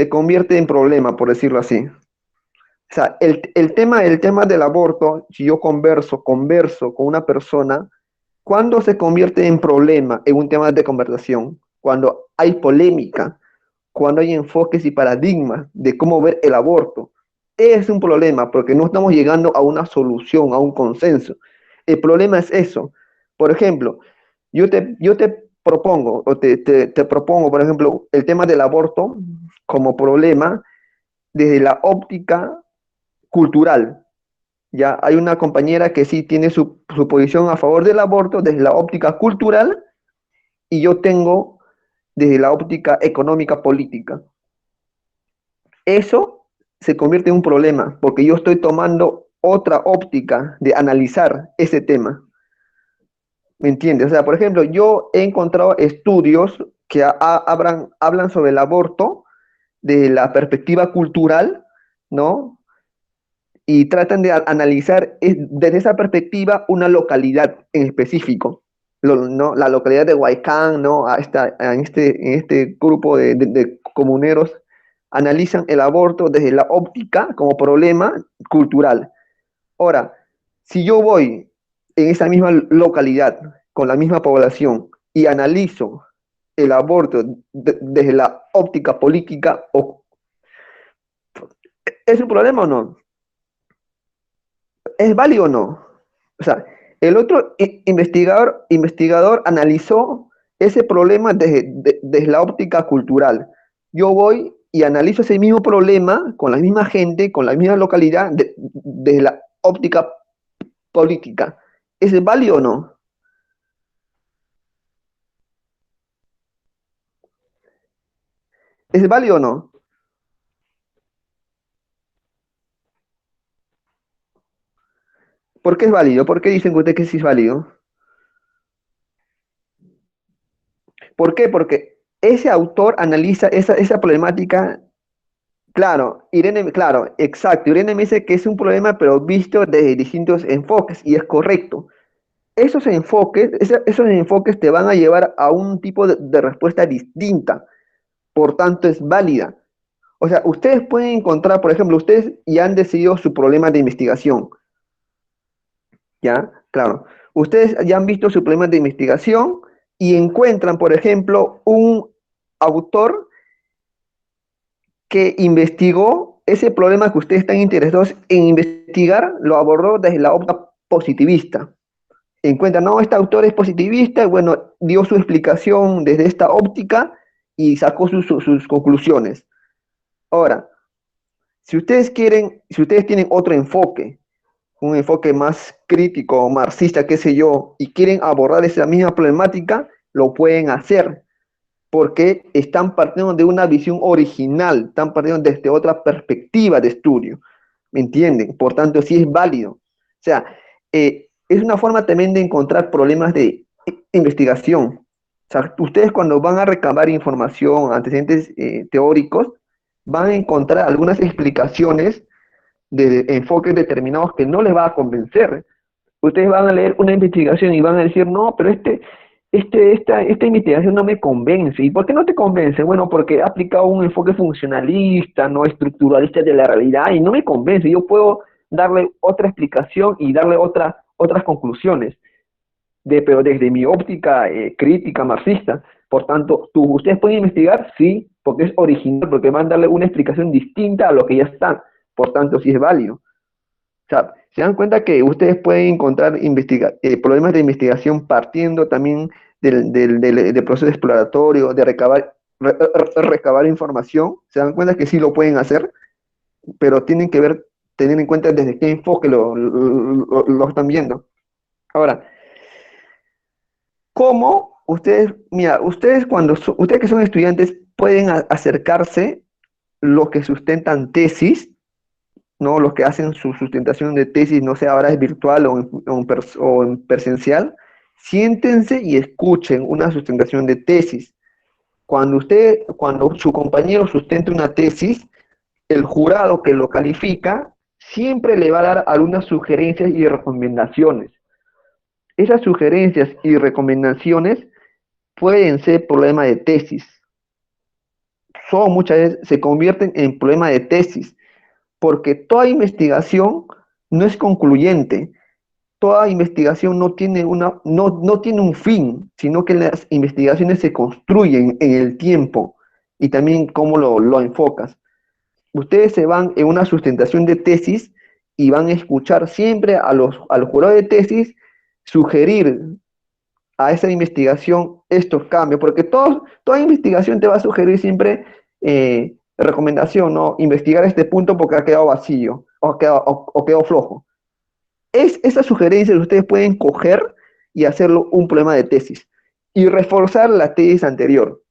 convierte en problema, por decirlo así. O sea, el tema del aborto, si yo converso con una persona, ¿cuándo se convierte en problema, en un tema de conversación? Cuando hay polémica, cuando hay enfoques y paradigmas de cómo ver el aborto. Es un problema porque no estamos llegando a una solución, a un consenso. El problema es eso. Por ejemplo, yo te propongo, o te propongo, por ejemplo, el tema del aborto como problema desde la óptica cultural. Ya hay una compañera que sí tiene su posición a favor del aborto desde la óptica cultural y yo tengo desde la óptica económica política. Eso se convierte en un problema porque yo estoy tomando otra óptica de analizar ese tema. ¿Me entiendes? O sea, por ejemplo, yo he encontrado estudios que hablan sobre el aborto desde la perspectiva cultural, ¿no? Y tratan de analizar desde esa perspectiva una localidad en específico, ¿no? La localidad de Huaycán, ¿no? En este grupo de comuneros analizan el aborto desde la óptica como problema cultural. Ahora, si yo voy en esa misma localidad, con la misma población, y analizo el aborto desde la óptica política, ¿es un problema o no? ¿Es válido o no? O sea, el otro investigador analizó ese problema desde la óptica cultural. Yo voy y analizo ese mismo problema con la misma gente, con la misma localidad, desde la óptica política. ¿Es válido o no? ¿Es válido o no? ¿Por qué es válido? ¿Por qué dicen ustedes que sí es válido? ¿Por qué? Porque ese autor analiza esa problemática. Claro, Irene, claro, exacto. Irene me dice que es un problema, pero visto desde distintos enfoques, y es correcto. Esos enfoques te van a llevar a un tipo de respuesta distinta, por tanto es válida. O sea, ustedes pueden encontrar, por ejemplo, ustedes ya han decidido su problema de investigación, ¿ya? Claro. Ustedes ya han visto su problema de investigación y encuentran, por ejemplo, un autor que investigó ese problema que ustedes están interesados en investigar, lo abordó desde la óptica positivista. Encuentran, no, este autor es positivista, bueno, dio su explicación desde esta óptica y sacó sus conclusiones. Ahora, si ustedes tienen otro enfoque, un enfoque más crítico, marxista, qué sé yo, y quieren abordar esa misma problemática, lo pueden hacer, porque están partiendo de una visión original, están partiendo desde otra perspectiva de estudio, ¿me entienden? Por tanto, sí es válido. O sea, es una forma también de encontrar problemas de investigación. O sea, ustedes cuando van a recabar información, antecedentes teóricos, van a encontrar algunas explicaciones de enfoques determinados que no les va a convencer. Ustedes van a leer una investigación y van a decir, no, pero esta investigación no me convence. ¿Y por qué no te convence? Bueno, porque ha aplicado un enfoque funcionalista, no estructuralista de la realidad y no me convence. Yo puedo darle otra explicación y darle otras conclusiones, pero desde mi óptica crítica marxista. Por tanto, ustedes pueden investigar, sí, porque es original, porque van a darle una explicación distinta a lo que ya está. Por tanto, sí es válido. O sea, se dan cuenta que ustedes pueden encontrar problemas de investigación partiendo también del proceso exploratorio, de recabar información. Se dan cuenta que sí lo pueden hacer, pero tienen que tener en cuenta desde qué enfoque lo están viendo. Ahora, ¿cómo ustedes, mira, ustedes ustedes que son estudiantes pueden acercarse los que sustentan tesis, ¿no? Los que hacen su sustentación de tesis, no sé, ahora es virtual o en presencial, siéntense y escuchen una sustentación de tesis. Cuando su compañero sustente una tesis, el jurado que lo califica siempre le va a dar algunas sugerencias y recomendaciones. Esas sugerencias y recomendaciones pueden ser problemas de tesis. Muchas veces se convierten en problemas de tesis, porque toda investigación no es concluyente, toda investigación no tiene un fin, sino que las investigaciones se construyen en el tiempo y también cómo lo enfocas. Ustedes se van en una sustentación de tesis y van a escuchar siempre al jurado de tesis sugerir a esa investigación estos cambios, porque toda investigación te va a sugerir siempre recomendación, ¿no? Investigar este punto porque ha quedado vacío o quedó flojo. Esas sugerencias ustedes pueden coger y hacerlo un problema de tesis y reforzar la tesis anterior,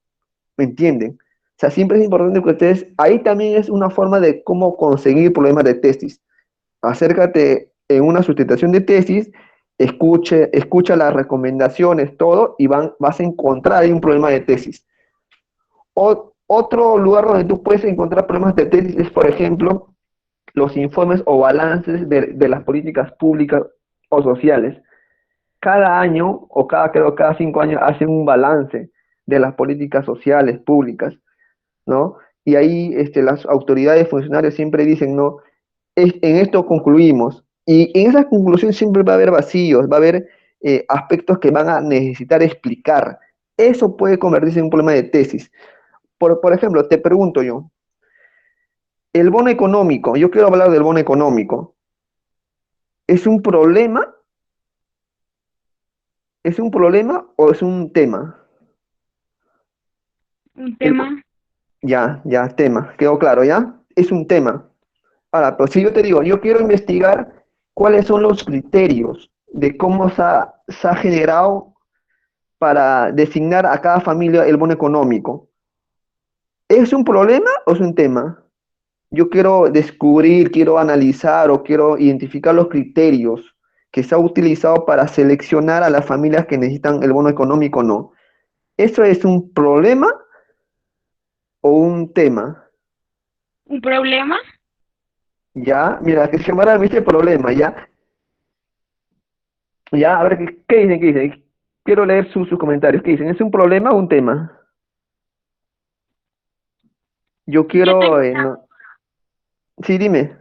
¿me entienden? O sea, siempre es importante que ustedes, ahí también es una forma de cómo conseguir problemas de tesis. Acércate en una sustentación de tesis, escucha las recomendaciones, todo, y vas a encontrar ahí un problema de tesis. Otro lugar donde tú puedes encontrar problemas de tesis es, por ejemplo, los informes o balances de las políticas públicas o sociales. Cada año o cada 5 años hacen un balance de las políticas sociales públicas, ¿no? Y ahí las autoridades funcionarios siempre dicen, ¿no? En esto concluimos. Y en esa conclusión siempre va a haber vacíos, va a haber aspectos que van a necesitar explicar. Eso puede convertirse en un problema de tesis. Por ejemplo, te pregunto yo, el bono económico, yo quiero hablar del bono económico. ¿Es un problema? ¿Es un problema o es un tema? Un tema. Ya, tema. Quedó claro, ¿ya? Es un tema. Ahora, pues si yo te digo, yo quiero investigar cuáles son los criterios de cómo se ha generado para designar a cada familia el bono económico. ¿Es un problema o es un tema? Yo quiero descubrir, quiero analizar o quiero identificar los criterios que se ha utilizado para seleccionar a las familias que necesitan el bono económico o no. ¿Eso es un problema o un tema? ¿Un problema? Ya, mira, que se llamará este problema, ya. Ya, a ver, ¿qué dicen? ¿Qué dicen? Quiero leer sus comentarios. ¿Qué dicen? ¿Es un problema o un tema? Yo Yo quiero... tengo Sí, dime.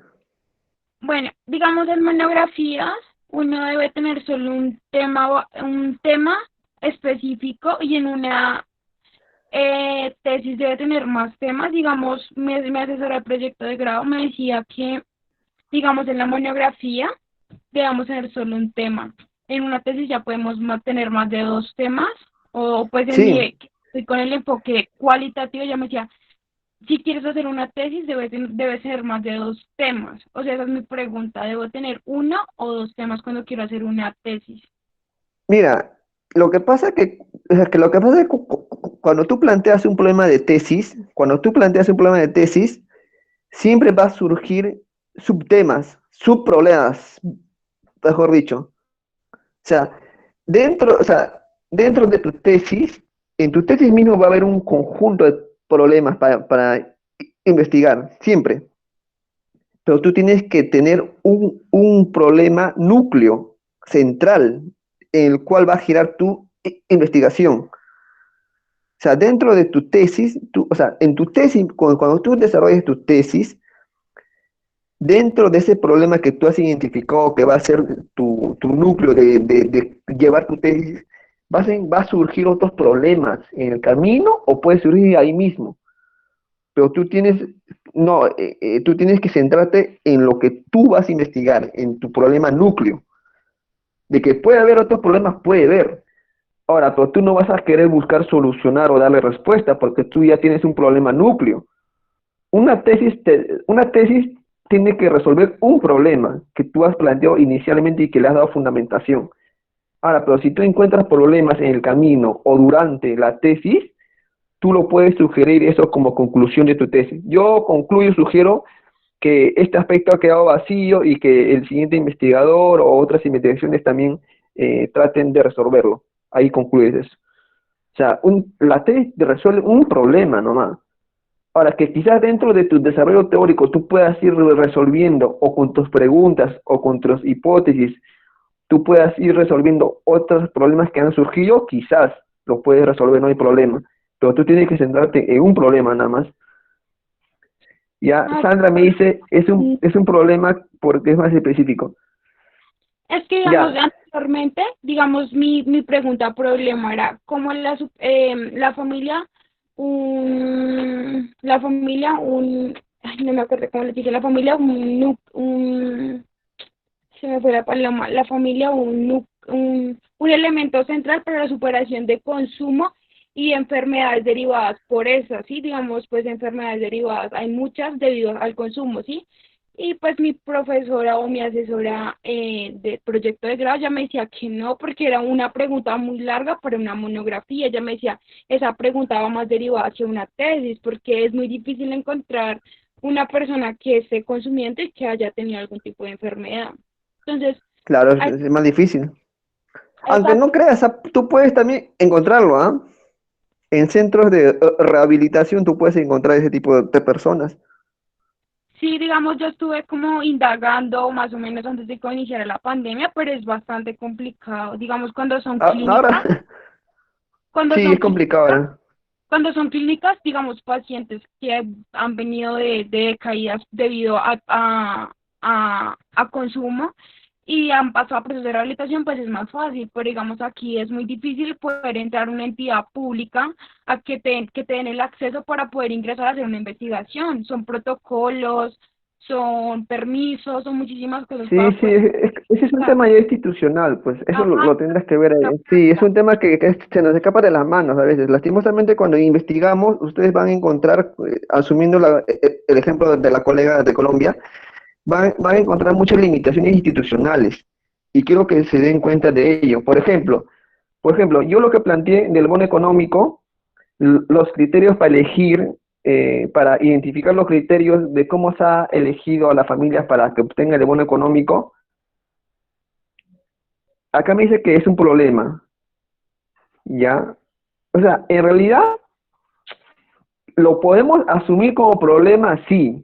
Bueno, digamos en monografías, uno debe tener solo un tema específico y en una tesis debe tener más temas. Digamos, mi asesora de proyecto de grado me decía que, digamos, en la monografía debemos tener solo un tema. En una tesis ya podemos tener más de 2 temas, o pues en Sí, estoy con el enfoque cualitativo, ella me decía, si quieres hacer una tesis, debe ser más de 2 temas. O sea, esa es mi pregunta, ¿debo tener 1 o 2 temas cuando quiero hacer una tesis? Mira, lo que pasa que, o sea, que lo que pasa es que cuando tú planteas un problema de tesis, siempre va a surgir subtemas, subproblemas, mejor dicho. O sea, o sea, dentro de tu tesis, en tu tesis mismo va a haber un conjunto de problemas para investigar, siempre. Pero tú tienes que tener un problema núcleo central en el cual va a girar tu investigación. O sea, dentro de tu tesis, o sea, en tu tesis, cuando tú desarrolles tu tesis, dentro de ese problema que tú has identificado que va a ser tu núcleo de llevar tu tesis, va a surgir otros problemas en el camino o puede surgir ahí mismo. Pero tú tienes, no, tú tienes que centrarte en lo que tú vas a investigar, en tu problema núcleo. De que puede haber otros problemas, puede haber. Ahora, pero tú no vas a querer buscar solucionar o darle respuesta porque tú ya tienes un problema núcleo. Una tesis tiene que resolver un problema que tú has planteado inicialmente y que le has dado fundamentación. Ahora, pero si tú encuentras problemas en el camino o durante la tesis, tú lo puedes sugerir eso como conclusión de tu tesis. Yo concluyo, sugiero que este aspecto ha quedado vacío y que el siguiente investigador o otras investigaciones también traten de resolverlo. Ahí concluyes eso. O sea, la tesis resuelve un problema nomás. Ahora, que quizás dentro de tu desarrollo teórico tú puedas ir resolviendo, o con tus preguntas, o con tus hipótesis, tú puedas ir resolviendo otros problemas que han surgido, quizás lo puedes resolver, no hay problema. Pero tú tienes que centrarte en un problema nada más. Ya, Ah, Sandra me dice, es un problema porque es más específico. es que, digamos, Ya, anteriormente, digamos, mi pregunta problema era cómo la familia, ay, no me acuerdo cómo le dije, la familia, se me fue la paloma, la familia, un elemento central para la superación de consumo y enfermedades derivadas por eso, ¿sí? Digamos, pues enfermedades derivadas, hay muchas debido al consumo, ¿sí? Y pues mi profesora o mi asesora de proyecto de grado ya me decía que no, porque era una pregunta muy larga para una monografía. Ella me decía, esa pregunta va más derivada hacia una tesis, porque es muy difícil encontrar una persona que esté consumiendo y que haya tenido algún tipo de enfermedad. Entonces, claro, hay- es más difícil. Aunque esa- no creas, tú puedes también encontrarlo, ¿ah? En centros de rehabilitación tú puedes encontrar ese tipo de personas. sí, digamos, yo estuve como indagando más o menos antes de que iniciara la pandemia, pero es bastante complicado. Digamos, Ahora, cuando sí, son es complicado clínicas, ahora. cuando son clínicas, digamos, pacientes que han venido de decaídas debido a consumo y han pasado a procesos de rehabilitación, pues es más fácil, pero digamos aquí es muy difícil poder entrar a una entidad pública a que te den el acceso para poder ingresar a hacer una investigación. Son protocolos, son permisos, son muchísimas cosas Sí, para sí, poder ese es un ingresar. tema ya institucional, pues eso lo, Ajá, lo tendrás que ver ahí. Sí, es un tema que se nos escapa de las manos a veces. Lastimosamente cuando investigamos, ustedes van a encontrar, asumiendo el ejemplo de la colega de Colombia, van a encontrar muchas limitaciones institucionales y quiero que se den cuenta de ello. Por ejemplo, yo lo que planteé del bono económico, los criterios para elegir, para identificar los criterios de cómo se ha elegido a las familias para que obtengan el bono económico, acá me dice que es un problema, ¿ya? O sea, en realidad lo podemos asumir como problema, sí.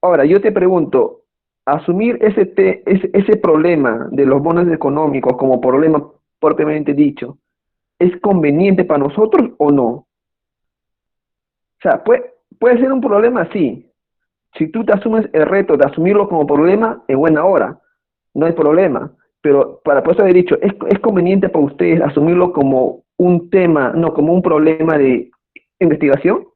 Ahora, yo te pregunto, asumir ese problema de los bonos económicos como problema propiamente dicho, ¿es conveniente para nosotros o no? O sea, puede ser un problema, sí. Si tú te asumes el reto de asumirlo como problema, en buena hora, no hay problema. Pero por eso he dicho, ¿es conveniente para ustedes asumirlo como un tema, no como un problema de investigación?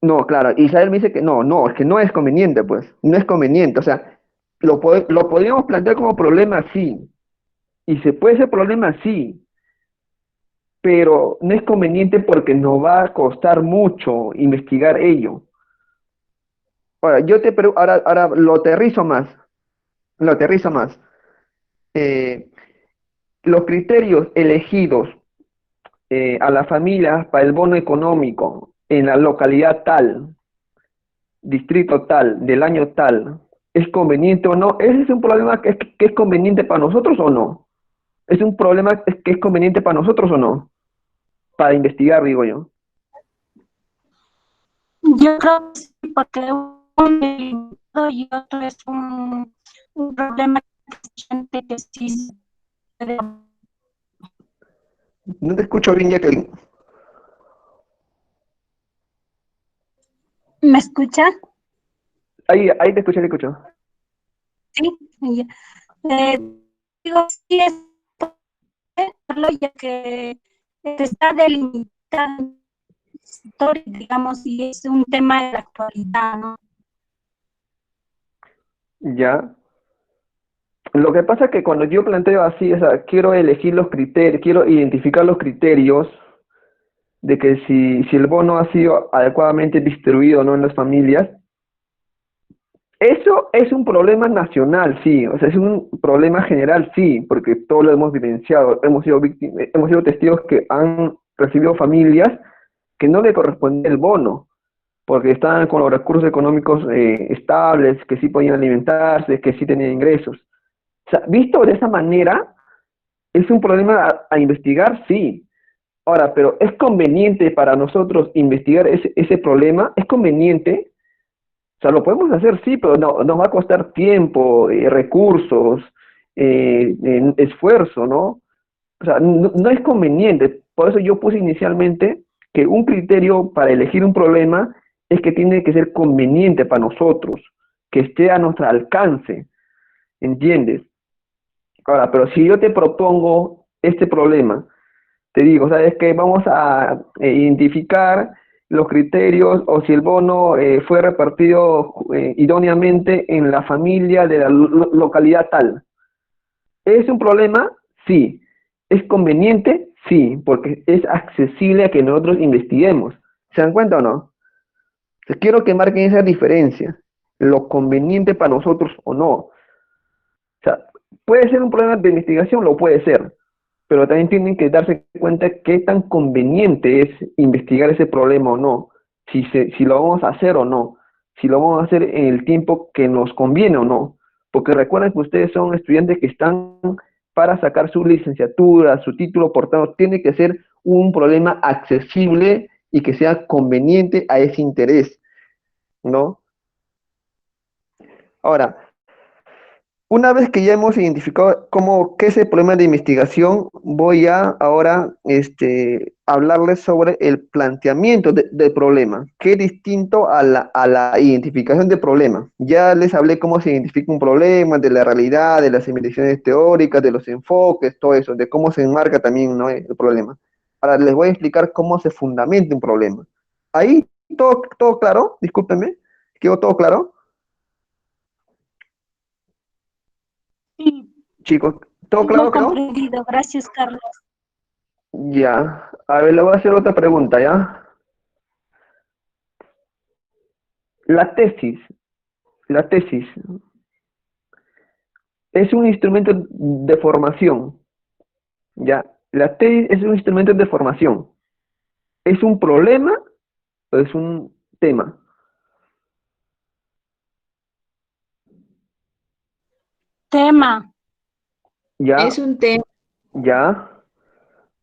No, claro, Isabel me dice que no, es que no es conveniente, pues, no es conveniente, o sea, lo podríamos plantear como problema, sí, y se puede ser problema, sí, pero no es conveniente porque nos va a costar mucho investigar ello. Ahora, ahora lo aterrizo más. Eh, los criterios elegidos a las familias para el bono económico en la localidad tal, distrito tal, del año tal, ¿es conveniente o no? ¿Ese es un problema que es conveniente para nosotros o no? ¿Es un problema que es conveniente para nosotros o no? Para investigar, digo yo. Yo creo que sí, porque uno es limitado y otro es un problema que sí se puede. No te escucho bien, Jacqueline. ¿Me escucha? Ahí te escucho, te escucho. Sí. Ya. Eh, Digo, sí es hacerlo, ya que está delimitado, digamos, y es un tema de la actualidad, ¿no? Ya. Lo que pasa es que cuando yo planteo así, o sea, quiero elegir los criterios, quiero identificar los criterios de que si el bono ha sido adecuadamente distribuido o no en las familias, eso es un problema nacional, sí, o sea, es un problema general, sí, porque todos lo hemos vivenciado, hemos sido testigos que han recibido familias que no le corresponde el bono, porque estaban con los recursos económicos estables, que sí podían alimentarse, que sí tenían ingresos. O sea, visto de esa manera, es un problema a investigar, sí. Ahora, pero ¿es conveniente para nosotros investigar ese problema? ¿Es conveniente? O sea, lo podemos hacer, sí, pero no, nos va a costar tiempo, recursos, esfuerzo, ¿no? O sea, no es conveniente. Por eso yo puse inicialmente que un criterio para elegir un problema es que tiene que ser conveniente para nosotros, que esté a nuestro alcance, ¿entiendes? Ahora, pero si yo te propongo este problema, te digo, ¿sabes qué? Vamos a identificar los criterios o si el bono fue repartido idóneamente en la familia de la localidad tal. ¿Es un problema? Sí. ¿Es conveniente? Sí, porque es accesible a que nosotros investiguemos. ¿Se dan cuenta o no? Entonces, quiero que marquen esa diferencia, lo conveniente para nosotros o no. O sea, puede ser un problema de investigación, lo puede ser, pero también tienen que darse cuenta qué tan conveniente es investigar ese problema o no, si lo vamos a hacer o no, si lo vamos a hacer en el tiempo que nos conviene o no, porque recuerden que ustedes son estudiantes que están para sacar su licenciatura, su título, por tanto, tiene que ser un problema accesible y que sea conveniente a ese interés, ¿no? Ahora, una vez que ya hemos identificado qué es el problema de investigación, voy a ahora hablarles sobre el planteamiento del problema, que es distinto a la identificación del problema. Ya les hablé cómo se identifica un problema, de la realidad, de las investigaciones teóricas, de los enfoques, todo eso, de cómo se enmarca también, ¿no?, el problema. Ahora les voy a explicar cómo se fundamenta un problema. Ahí, todo claro, discúlpenme, ¿quedó todo claro? Sí, Chicos, ¿todo muy claro quedó? comprendido. Gracias, Carlos. Ya, a ver, le voy a hacer otra pregunta, ¿ya? La tesis, la tesis es un instrumento de formación, ¿ya? La tesis es un instrumento de formación. ¿Es un problema o es un tema? Tema. ¿Ya? Es un tema. ¿Ya?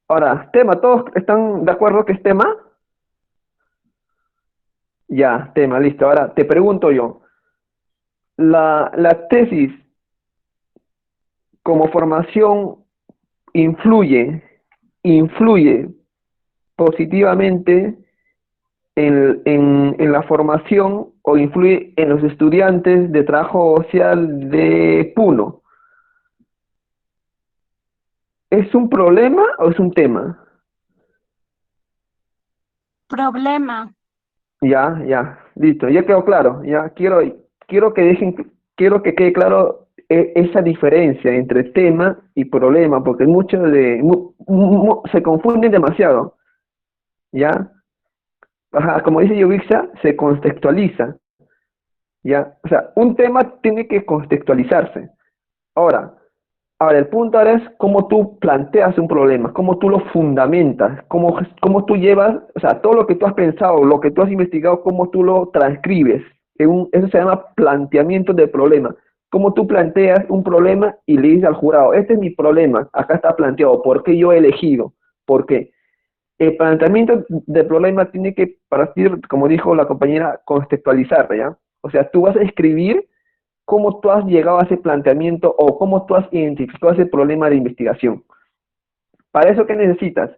Ahora, tema, ¿todos están de acuerdo que es tema? Ya, tema, listo. Ahora, te pregunto yo, la tesis como formación influye, influye positivamente en la formación o influye en los estudiantes de trabajo social de Puno. ¿Es un problema o es un tema? Problema. Ya, listo, ya quedó claro, ya quiero que quede claro esa diferencia entre tema y problema, porque se confunden demasiado, ¿ya? Ajá, como dice Yovixa, se contextualiza, ¿ya? O sea, un tema tiene que contextualizarse. Ahora, Ahora, el punto ahora es cómo tú planteas un problema, cómo tú lo fundamentas, cómo tú llevas, o sea, todo lo que tú has pensado, lo que tú has investigado, cómo tú lo transcribes. Eso se llama planteamiento del problema. Cómo tú planteas un problema y le dices al jurado, este es mi problema, acá está planteado, ¿por qué yo he elegido? ¿Por qué? El planteamiento del problema tiene que partir, como dijo la compañera, contextualizar, ¿ya? O sea, tú vas a escribir cómo tú has llegado a ese planteamiento o cómo tú has identificado ese problema de investigación. Para eso, ¿qué necesitas?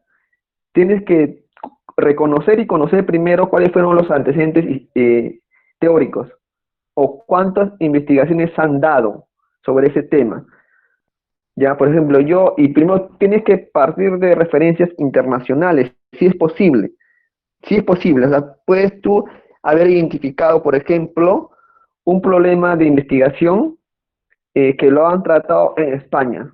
Tienes que reconocer y conocer primero cuáles fueron los antecedentes teóricos o cuántas investigaciones han dado sobre ese tema. Ya, por ejemplo, y primero tienes que partir de referencias internacionales, si es posible. Si es posible, o sea, puedes tú haber identificado, por ejemplo, un problema de investigación que lo han tratado en España.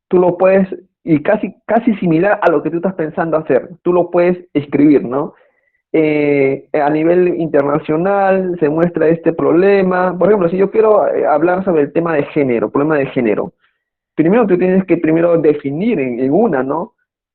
Tú lo puedes, y casi similar a lo que tú estás pensando hacer, tú lo puedes escribir, ¿no? A nivel internacional se muestra este problema. Por ejemplo, si yo quiero hablar sobre el tema de género, problema de género, primero tú tienes que primero definir en una, ¿no?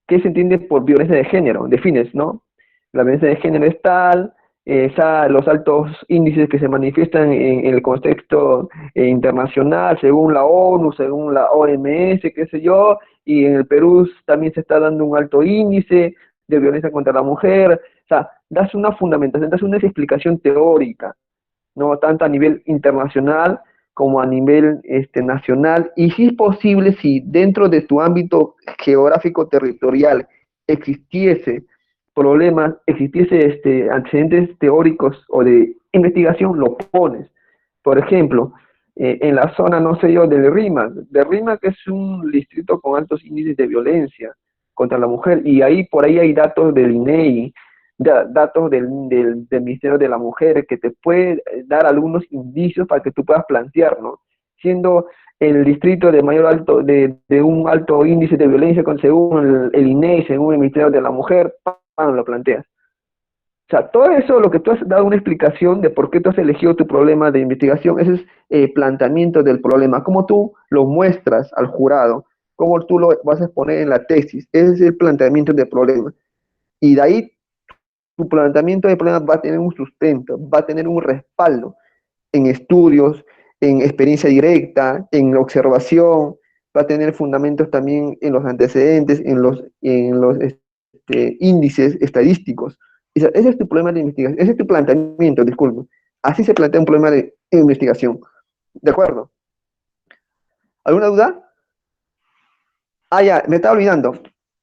¿Qué se entiende por violencia de género? Defines, ¿no? La violencia de género es tal, los altos índices que se manifiestan en el contexto internacional, según la ONU, según la OMS, qué sé yo, y en el Perú también se está dando un alto índice de violencia contra la mujer. O sea, das una fundamentación, das una explicación teórica, no tanto a nivel internacional como a nivel nacional, y si es posible, si dentro de tu ámbito geográfico territorial existiese problemas, existiese antecedentes teóricos o de investigación, lo pones. Por ejemplo, en la zona, no sé yo, de Rímac es un distrito con altos índices de violencia contra la mujer, y ahí por ahí hay datos del INEI, datos del Ministerio de la Mujer, que te puede dar algunos indicios para que tú puedas plantear, ¿no? Siendo el distrito de mayor de un alto índice de violencia, según el INEI, según el Ministerio de la Mujer, lo planteas. O sea, todo eso, lo que tú has dado una explicación de por qué tú has elegido tu problema de investigación, ese es el planteamiento del problema, cómo tú lo muestras al jurado, cómo tú lo vas a exponer en la tesis, ese es el planteamiento del problema. Y de ahí tu planteamiento de problema va a tener un sustento, va a tener un respaldo en estudios, en experiencia directa, en observación, va a tener fundamentos también en los antecedentes, en los índices estadísticos. Ese es tu problema de investigación, ese es tu planteamiento, disculpe. Así se plantea un problema de investigación. ¿De acuerdo? ¿Alguna duda? Ya, me estaba olvidando.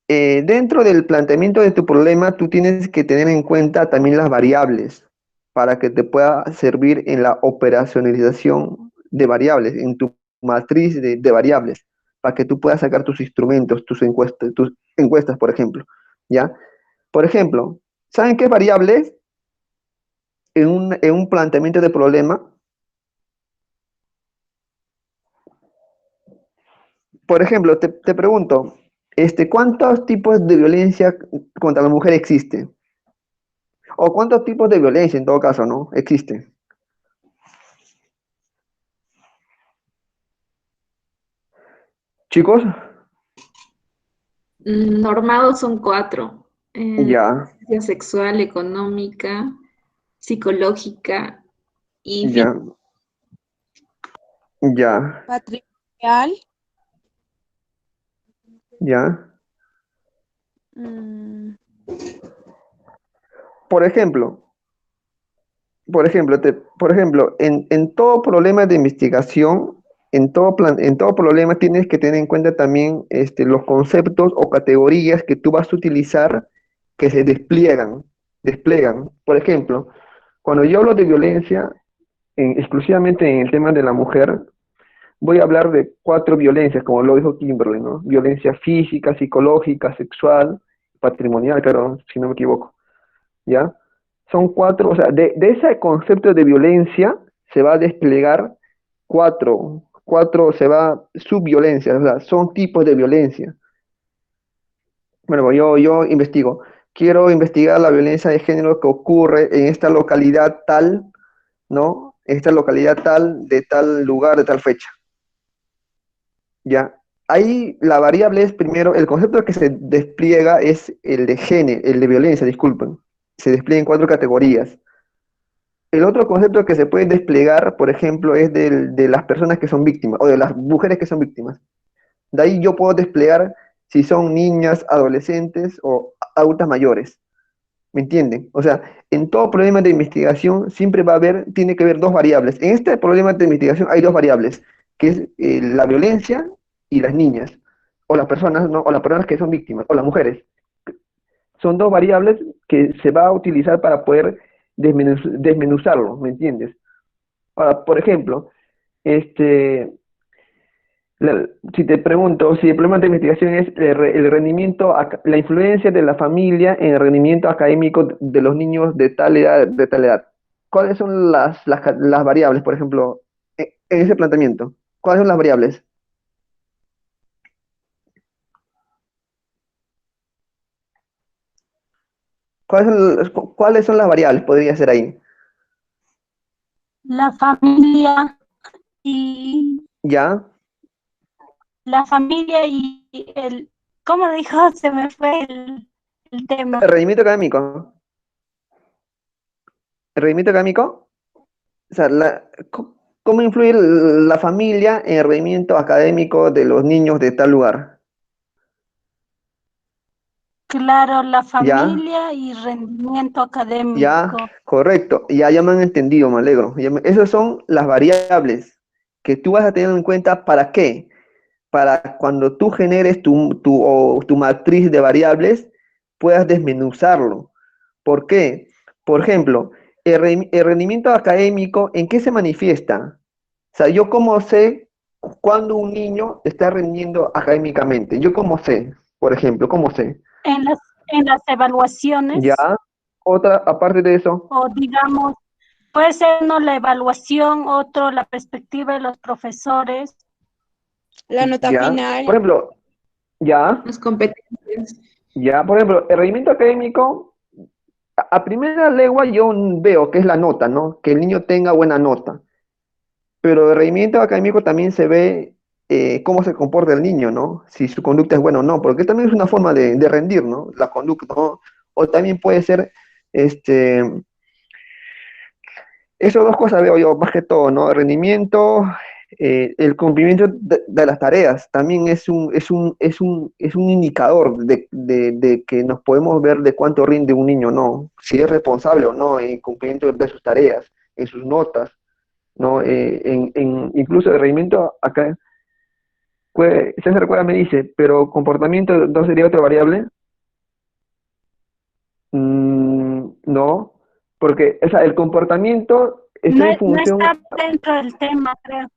Dentro del planteamiento de tu problema, tú tienes que tener en cuenta también las variables para que te pueda servir en la operacionalización de variables, en tu matriz de variables, para que tú puedas sacar tus instrumentos, tus encuestas, por ejemplo. ¿Ya? Por ejemplo, ¿saben qué variables en un planteamiento de problema? Por ejemplo, te pregunto, ¿cuántos tipos de violencia contra la mujer existen? ¿O cuántos tipos de violencia, en todo caso, no existen? Chicos, Normados son 4. ya, Violencia sexual, económica, psicológica y ya, ya, Patrimonial. ya. mm, Por ejemplo, en todo problema de investigación, en todo problema tienes que tener en cuenta también los conceptos o categorías que tú vas a utilizar que se desplegan. Por ejemplo, cuando yo hablo de violencia, exclusivamente en el tema de la mujer, voy a hablar de 4 violencias, como lo dijo Kimberly, ¿no? Violencia física, psicológica, sexual, patrimonial, perdón, si no me equivoco, ¿ya? Son cuatro, o sea, de ese concepto de violencia se va a desplegar cuatro se va subviolencia, o sea, son tipos de violencia. Bueno, pues yo investigo. Quiero investigar la violencia de género que ocurre en esta localidad tal, ¿no? Esta localidad tal, de tal lugar, de tal fecha. Ya. Ahí la variable es primero, el concepto que se despliega es el de género, el de violencia, disculpen. Se despliega en cuatro categorías. El otro concepto que se puede desplegar, por ejemplo, es de las personas que son víctimas o de las mujeres que son víctimas. De ahí yo puedo desplegar si son niñas, adolescentes o adultas mayores. ¿Me entienden? O sea, en todo problema de investigación siempre tiene que haber dos variables. En este problema de investigación hay dos variables, que es la violencia y las niñas, o las personas, ¿no? O las personas que son víctimas, o las mujeres. Son dos variables que se va a utilizar para poder desmenuzarlo, ¿me entiendes? Ahora, por ejemplo, este, si te pregunto, si el problema de investigación es el rendimiento, la influencia de la familia en el rendimiento académico de los niños de tal edad, ¿cuáles son las variables, por ejemplo, en ese planteamiento? ¿Cuáles son las variables? ¿Cuáles son las variables? Podría ser ahí. La familia y ¿Ya? la familia y el, ¿cómo dijo? Se me fue el tema. El rendimiento académico. ¿El rendimiento académico? O sea, ¿cómo influye la familia en el rendimiento académico de los niños de tal lugar? Claro, la ¿Ya? familia y rendimiento Ya, académico. correcto. Ya me han entendido, me alegro. Esas son las variables que tú vas a tener en cuenta. ¿Para qué? Para cuando tú generes tu matriz de variables, puedas desmenuzarlo. ¿Por qué? Por ejemplo, el rendimiento académico, ¿en qué se manifiesta? O sea, ¿yo cómo sé cuándo un niño está rindiendo académicamente? ¿Yo cómo sé? Por ejemplo, ¿cómo sé? En las ¿Ya? evaluaciones, Otra, aparte de eso. o digamos, puede ser uno la evaluación, otro la perspectiva de los profesores. La nota Ya, final. por ejemplo, ya, Las competencias. ya, por ejemplo, el rendimiento académico, a primera legua yo veo que es la nota, ¿no? Que el niño tenga buena nota, pero el rendimiento académico también se ve cómo se comporta el niño, ¿no? Si su conducta es buena o no, porque también es una forma de rendir, ¿no? La conducta, ¿no? O también puede ser, este, esas dos cosas veo yo más que todo, ¿no? El rendimiento, el cumplimiento de las tareas también es un indicador de que nos podemos ver de cuánto rinde un niño, ¿no? Si es responsable o no en el cumplimiento de sus tareas, en sus notas, ¿no? Incluso el rendimiento acá, César Cueva me dice, pero comportamiento no sería otra variable. No, porque o sea, el comportamiento está No, en no función. está dentro del tema, creo.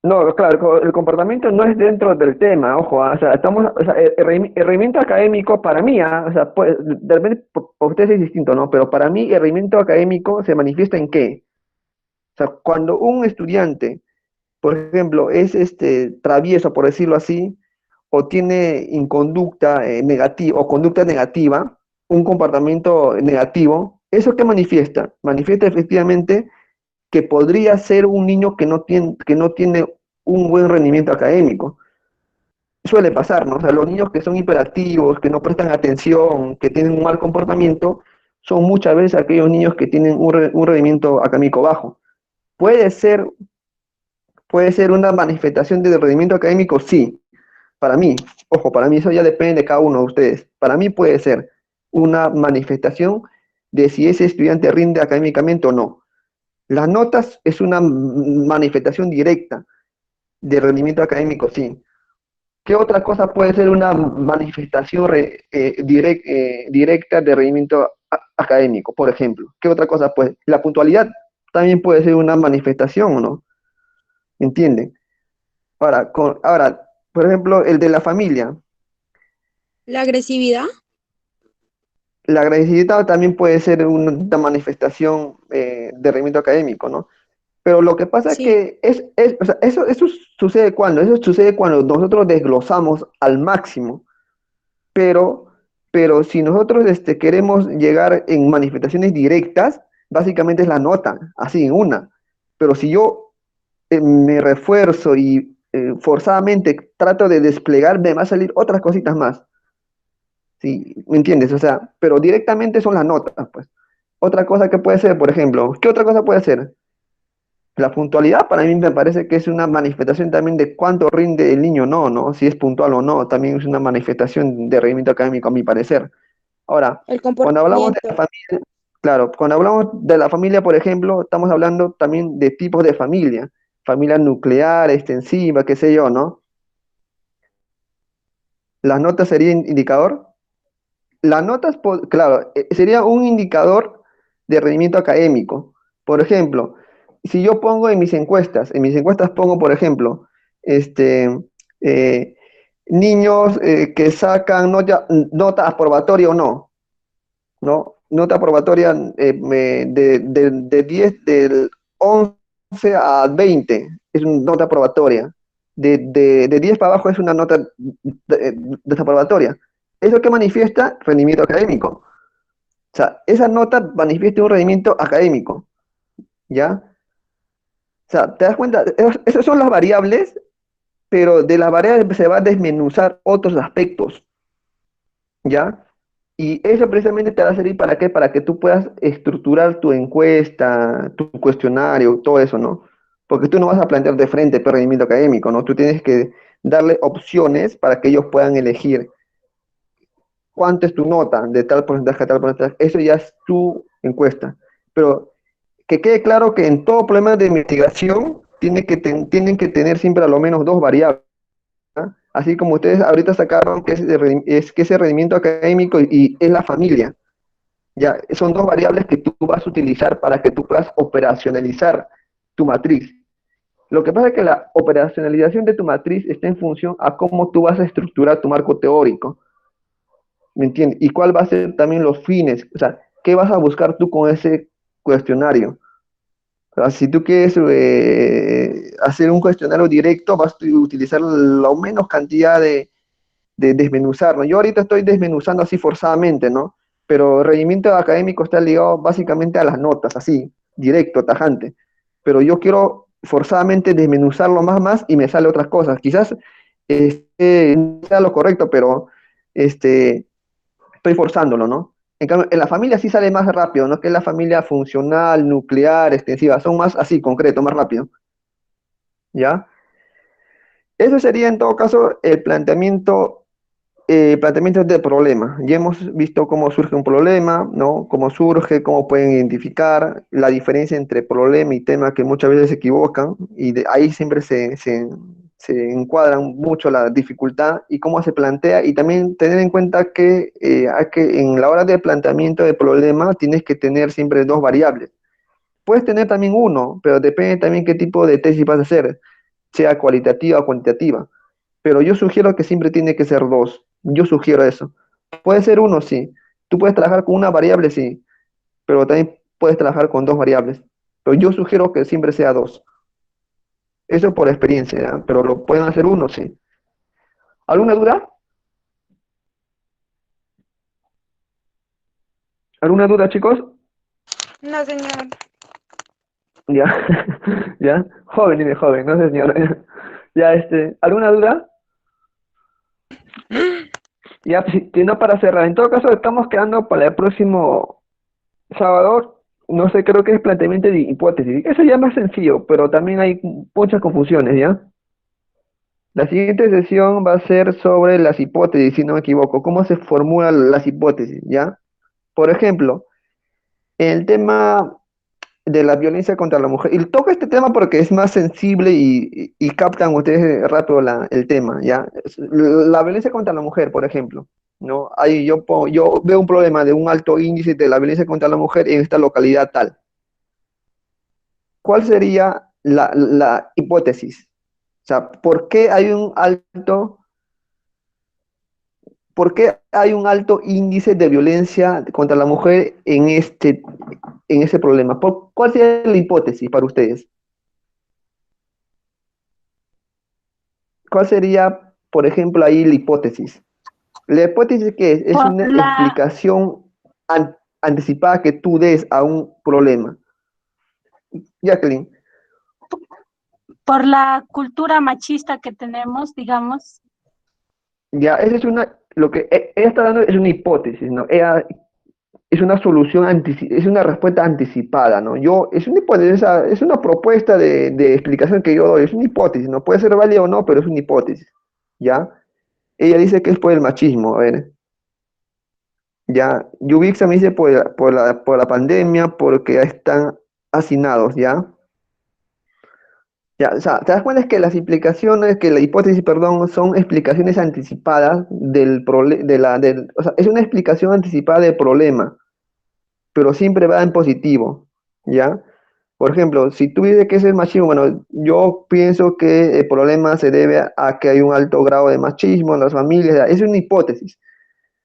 No, claro, el comportamiento no es dentro del tema, ojo, o sea, o sea, el rendimiento académico para mí, o sea, de repente para ustedes es distinto, ¿no? Pero para mí el rendimiento académico se manifiesta en qué? O sea, cuando un estudiante, por ejemplo, es travieso, por decirlo así, o tiene inconducta negativa o conducta negativa, un comportamiento negativo, ¿eso qué manifiesta? Manifiesta efectivamente que podría ser un niño que no tiene un buen rendimiento académico. Suele pasar, ¿no? O sea, los niños que son hiperactivos, que no prestan atención, que tienen un mal comportamiento, son muchas veces aquellos niños que tienen un rendimiento académico bajo. Puede ser, puede ser una manifestación de rendimiento académico, sí, para mí. Ojo, para mí eso ya depende de cada uno de ustedes. Para mí puede ser una manifestación de si ese estudiante rinde académicamente o no. Las notas es una manifestación directa de rendimiento académico, sí. ¿Qué otra cosa puede ser una manifestación directa de rendimiento académico, por ejemplo? ¿Qué otra cosa puede? La puntualidad también puede ser una manifestación, ¿o no? ¿Entienden? Ahora, por ejemplo, el de la familia. La agresividad. la agresividad también puede ser una manifestación de rendimiento académico, ¿no? Pero lo que pasa es Sí, que o sea, eso sucede cuando, eso sucede cuando nosotros desglosamos al máximo, pero, pero si nosotros queremos llegar en manifestaciones directas, básicamente es la nota, así en una. Pero si yo me refuerzo y forzadamente trato de desplegar, me va a salir otras cositas más. ¿Sí? ¿Me entiendes? O sea, pero directamente son las notas, pues. Otra cosa que puede ser, por ejemplo, ¿qué otra cosa puede ser? La puntualidad para mí me parece que es una manifestación también de cuánto rinde el niño, no, ¿no? Si es puntual o no, también es una manifestación de rendimiento académico, a mi parecer. Ahora, el cuando hablamos de comportamiento. la familia, claro, cuando hablamos de la familia, por ejemplo, estamos hablando también de tipos de familia, familia nuclear, extensiva, qué sé yo, ¿no? ¿Las notas serían indicador? Las notas, claro, sería un indicador de rendimiento académico. Por ejemplo, si yo pongo en mis encuestas pongo, por ejemplo, este, eh, niños que sacan nota aprobatoria o no, ¿no? Nota aprobatoria de 10 del 11 a 20 es una nota aprobatoria. De 10 para abajo es una nota desaprobatoria. ¿Eso que manifiesta? Rendimiento académico. O sea, esa nota manifiesta un rendimiento académico, ¿ya? O sea, ¿te das cuenta? Esas son las variables, pero de las variables se va a desmenuzar otros aspectos, ¿ya? Y eso precisamente te va a servir para qué, para que tú puedas estructurar tu encuesta, tu cuestionario, todo eso, ¿no? Porque tú no vas a plantear de frente tu rendimiento académico, ¿no? Tú tienes que darle opciones para que ellos puedan elegir cuánto es tu nota de tal porcentaje a tal porcentaje. Eso ya es tu encuesta. Pero que quede claro que en todo problema de investigación tienen que tener siempre a lo menos dos variables. ¿Ah? Así como ustedes ahorita sacaron que es que ese rendimiento académico y es la familia. Ya, son dos variables que tú vas a utilizar para que tú puedas operacionalizar tu matriz. Lo que pasa es que la operacionalización de tu matriz está en función a cómo tú vas a estructurar tu marco teórico. ¿Me entiendes? Y cuál va a ser también los fines. O sea, ¿qué vas a buscar tú con ese cuestionario? O sea, si tú quieres hacer un cuestionario directo, vas a utilizar la menos cantidad de desmenuzar, ¿no? Yo ahorita estoy desmenuzando así forzadamente, ¿no? Pero el rendimiento académico está ligado básicamente a las notas, así, directo, tajante. Pero yo quiero forzadamente desmenuzarlo más y me sale otras cosas. Quizás no sea lo correcto, pero estoy forzándolo, ¿no? En cambio, en la familia sí sale más rápido, ¿no? Que es la familia funcional, nuclear, extensiva, son más así, concreto, más rápido, ¿ya? Eso sería en todo caso el planteamiento de problema. Ya hemos visto cómo surge un problema, ¿no? Cómo surge, cómo pueden identificar la diferencia entre problema y tema que muchas veces se equivocan y ahí siempre se encuadran mucho la dificultad y cómo se plantea y también tener en cuenta que, hay que en la hora de planteamiento de problema tienes que tener siempre dos variables. Puedes tener también uno, pero depende también qué tipo de tesis vas a hacer, sea cualitativa o cuantitativa. Pero yo sugiero que siempre tiene que ser dos. Yo sugiero eso. Puede ser uno, sí. Tú puedes trabajar con una variable, sí, pero también puedes trabajar con dos variables. Pero yo sugiero que siempre sea dos. Eso por experiencia, ¿ya? Pero lo pueden hacer uno, sí. ¿Alguna duda? ¿Alguna duda, chicos? No, señor. Ya, ya. Joven, dime joven, no sé, señora. Ya, ¿alguna duda? Ya, si no, para cerrar. En todo caso, estamos quedando para el próximo sábado, no sé, creo que es planteamiento de hipótesis. Eso ya es más sencillo, pero también hay muchas confusiones, ¿ya? La siguiente sesión va a ser sobre las hipótesis, si no me equivoco, cómo se formulan las hipótesis, ¿ya? Por ejemplo, el tema de la violencia contra la mujer. Y toco este tema porque es más sensible y captan ustedes rápido el tema, ¿ya? La violencia contra la mujer, por ejemplo, ¿no? Ahí yo veo un problema de un alto índice de la violencia contra la mujer en esta localidad tal. ¿Cuál sería la hipótesis? O sea, ¿por qué hay un alto ¿Por qué hay un alto índice de violencia contra la mujer en ese problema? ¿Cuál sería la hipótesis para ustedes? ¿Cuál sería, por ejemplo, ahí la hipótesis? La hipótesis que es Por una la, explicación anticipada que tú des a un problema. Jacqueline, por la cultura machista que tenemos, digamos. ya, esa es lo que ella está dando es una hipótesis, ¿no? Es una solución, es una respuesta anticipada, ¿no? Es una hipótesis, es una propuesta de explicación que yo doy, es una hipótesis, ¿no? Puede ser válida o no, pero es una hipótesis, ¿ya? Ella dice que es por el machismo, a ver, ya, Yubixa me dice por la pandemia, porque ya están hacinados, ¿ya? Ya, o sea, te das cuenta que las implicaciones, que la hipótesis, perdón, son explicaciones anticipadas del problema, o sea, es una explicación anticipada del problema, pero siempre va en positivo, ¿ya? Por ejemplo, si tú dices que ese es machismo, bueno, yo pienso que el problema se debe a que hay un alto grado de machismo en las familias, ya, es una hipótesis.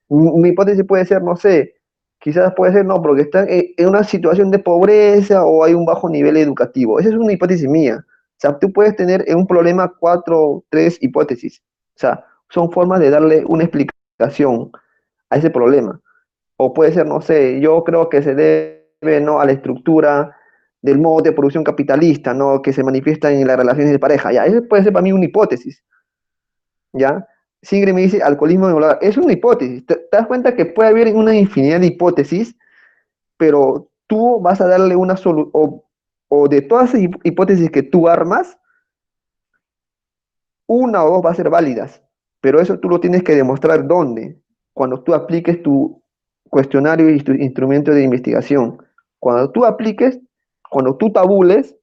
Mi hipótesis puede ser, no sé, quizás puede ser, no, porque están en una situación de pobreza o hay un bajo nivel educativo. Esa es una hipótesis mía. O sea, tú puedes tener en un problema cuatro, tres hipótesis. O sea, son formas de darle una explicación a ese problema. O puede ser, no sé, yo creo que se debe, ¿no?, a la estructura del modo de producción capitalista, ¿no?, que se manifiesta en las relaciones de pareja. Ya, eso puede ser para mí una hipótesis. ¿Ya? Sigre me dice alcoholismo de es una hipótesis. ¿Te das cuenta que puede haber una infinidad de hipótesis, pero tú vas a darle una solución, o de todas esas hipótesis que tú armas, una o dos va a ser válidas, pero eso tú lo tienes que demostrar dónde, cuando tú apliques tu cuestionario y tu instrumento de investigación. Cuando tú apliques, cuando tú tabules,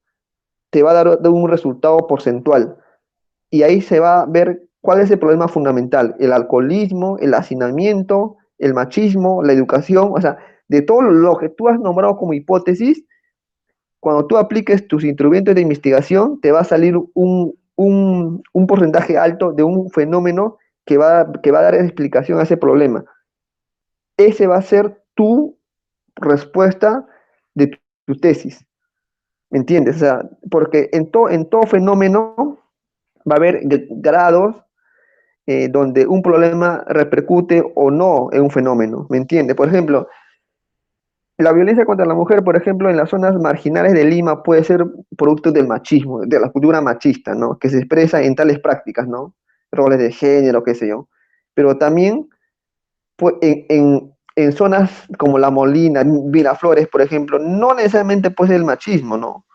te va a dar un resultado porcentual. Y ahí se va a ver cuál es el problema fundamental, el alcoholismo, el hacinamiento, el machismo, la educación, o sea, de todo lo que tú has nombrado como hipótesis, cuando tú apliques tus instrumentos de investigación, te va a salir un porcentaje alto de un fenómeno que va a dar explicación a ese problema. Ese va a ser tu respuesta de tu tesis, ¿me entiendes? O sea, porque en todo fenómeno va a haber grados donde un problema repercute o no en un fenómeno, ¿me entiendes? Por ejemplo, la violencia contra la mujer, por ejemplo, en las zonas marginales de Lima puede ser producto del machismo, de la cultura machista, ¿no? Que se expresa en tales prácticas, ¿no? Roles de género, qué sé yo. Pero también en zonas como La Molina, Miraflores, por ejemplo, no necesariamente puede ser el machismo, ¿no?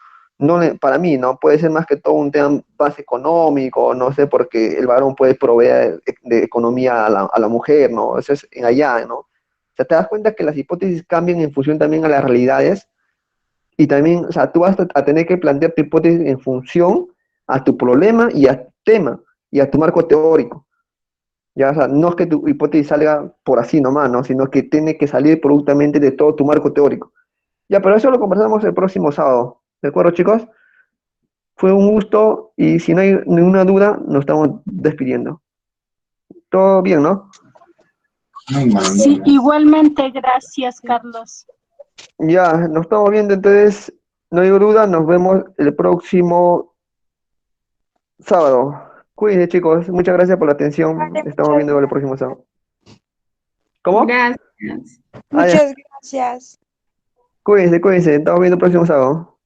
Para mí, ¿no? Puede ser más que todo un tema más económico, no sé, porque el varón puede proveer de economía a la mujer, ¿no? Eso es en allá, ¿no? O sea, te das cuenta que las hipótesis cambian en función también a las realidades y también, o sea, tú vas a tener que plantear tu hipótesis en función a tu problema y a tu tema y a tu marco teórico. Ya, o sea, no es que tu hipótesis salga por así nomás, ¿no? Sino que tiene que salir productamente de todo tu marco teórico. Ya, pero eso lo conversamos el próximo sábado. ¿De acuerdo, chicos? Fue un gusto y si no hay ninguna duda, nos estamos despidiendo. Todo bien, ¿no? Sí, igualmente, gracias, Carlos. Ya, nos estamos viendo, entonces, no hay duda, nos vemos el próximo sábado. Cuídense, chicos. Muchas gracias por la atención. Vale, Estamos muchas, viendo el próximo sábado. ¿Cómo? Gracias. Ah, ya. muchas gracias. Cuídense, cuídense. Estamos viendo el próximo sábado.